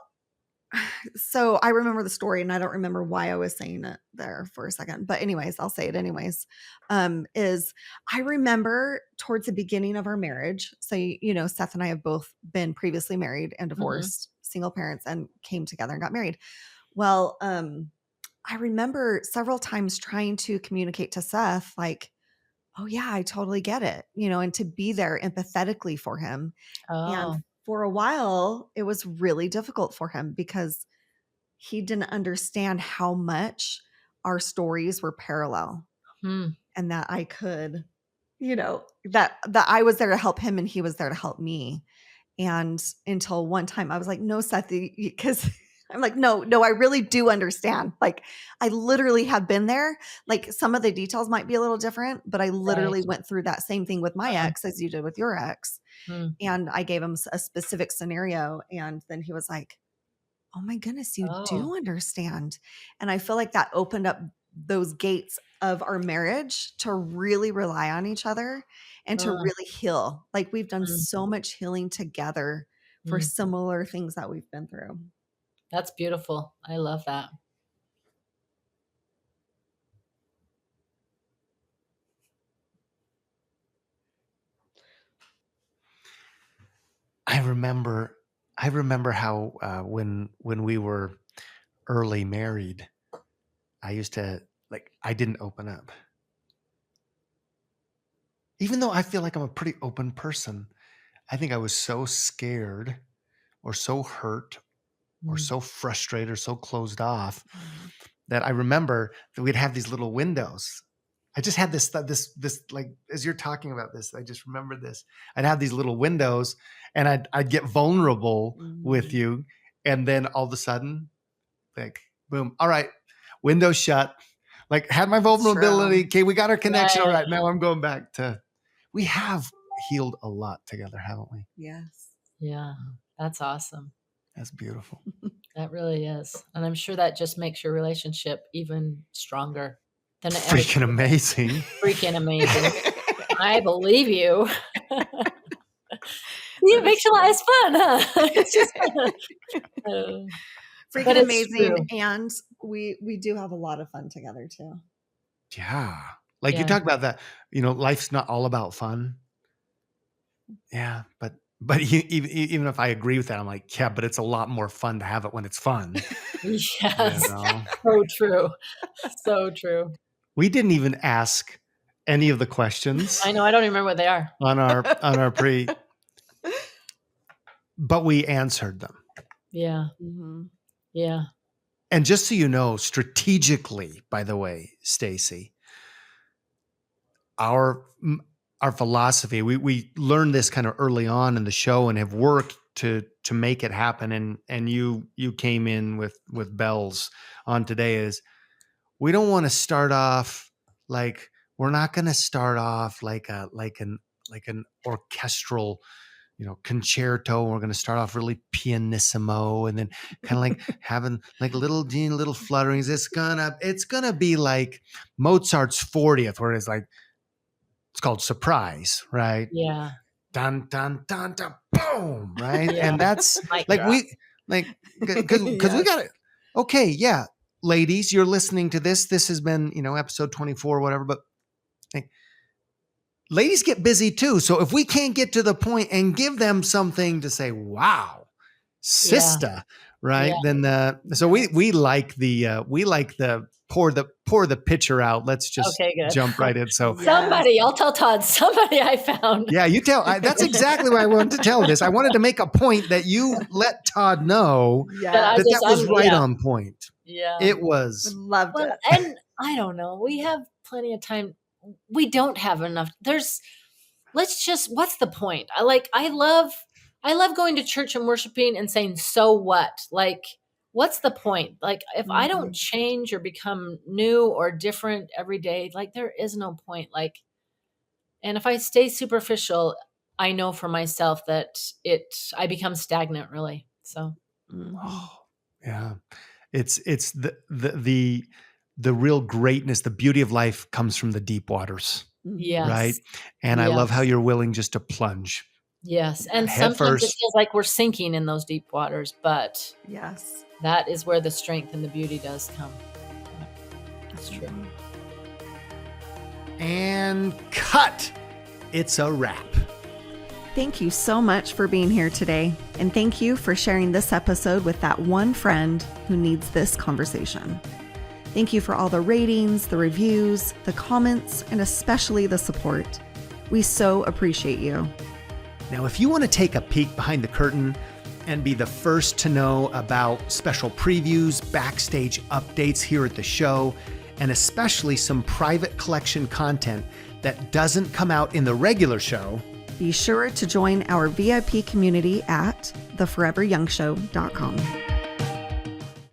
so I remember the story and I don't remember why I was saying it there for a second. But anyways, I'll say it anyways. Is I remember towards the beginning of our marriage. So Seth and I have both been previously married and Mhm. divorced, single parents, and came together and got married. Well, I remember several times trying to communicate to Seth, like, oh yeah, I totally get it, and to be there empathetically for him. And Oh, for a while, it was really difficult for him because he didn't understand how much our stories were parallel hmm. and that I could, that I was there to help him and he was there to help me. And until one time I was like, no, Seth, because I'm like, no, I really do understand. Like, I literally have been there. Like, some of the details might be a little different, but I literally Right. went through that same thing with my ex as you did with your ex. Mm. And I gave him a specific scenario. And then he was like, oh my goodness, you Oh. do understand. And I feel like that opened up those gates of our marriage to really rely on each other and to Uh, really heal. Like, we've done mm, so much healing together for mm. similar things that we've been through. That's beautiful. I love that. I remember how when we were early married, I used to I didn't open up. Even though I feel like I'm a pretty open person, I think I was so scared or so hurt or Mm. so frustrated or so closed off that I remember that we'd have these little windows. I just had this like, as you're talking about this, I just remember this. I'd have these little windows and I'd get vulnerable with you. And then all of a sudden, like, boom, all right, window shut. Like, had my vulnerability. Okay, we got our connection. All Right. right, now I'm going back to, we have healed a lot together, haven't we? Yes. Yeah. That's awesome. That's beautiful. That really is. And I'm sure that just makes your relationship even stronger than it ever Freaking could have been. amazing. Freaking amazing. I believe you. It makes your lives fun, huh? It's just Freaking but it's amazing. true. And we do have a lot of fun together too. Yeah. Like you Yeah. talk about that, life's not all about fun. Yeah. But even if I agree with that, I'm like, yeah, but it's a lot more fun to have it when it's fun. Yes. You know? So true. So true. We didn't even ask any of the questions I know. I don't even remember what they are. on our pre, but we answered them. Yeah. Mhm. Yeah. And just so you know, strategically, by the way, Stacy, our philosophy, we learned this kind of early on in the show and have worked to make it happen. And you came in with bells on today, is we don't want to start off like, we're not going to start off like an orchestral, concerto. We're going to start off really pianissimo and then kind of like having like little flutterings. It's gonna be like Mozart's 40th, where it's like, it's called surprise, right? Yeah. Dun, dun, dun, dun, boom, right? Yeah. And that's Mic like, drop. because we got it. Okay. Yeah. Ladies, you're listening to this. This has been, episode 24, whatever, but like, ladies get busy too. So if we can't get to the point and give them something to say, wow, sister, right? Yeah. Then so we like the pour the pitcher out. Let's just Okay, good. jump right in. So Yes. Somebody, I'll tell Todd, somebody I found. yeah, you tell. That's exactly why I wanted to tell this. I wanted to make a point that you let Todd know Yeah. that was right yeah. on point. Yeah. It was. Loved Well, it. and I don't know. We have plenty of time. We don't have enough. What's the point? I love going to church and worshiping and saying, so what? Like, what's the point? Like, if I don't change or become new or different every day, like, there is no point. Like, and if I stay superficial, I know for myself that I become stagnant, really. So, Oh, yeah. It's the real greatness, the beauty of life comes from the deep waters. yes. Right. And I love how you're willing just to plunge. Yes. And Head sometimes it first. feels like we're sinking in those deep waters, but Yes. that is where the strength and the beauty does come. That's true. And cut. It's a wrap. Thank you so much for being here today. And thank you for sharing this episode with that one friend who needs this conversation. Thank you for all the ratings, the reviews, the comments, and especially the support. We so appreciate you. Now, if you want to take a peek behind the curtain and be the first to know about special previews, backstage updates here at the show, and especially some private collection content that doesn't come out in the regular show, Be sure to join our VIP community at theforeveryoungshow.com.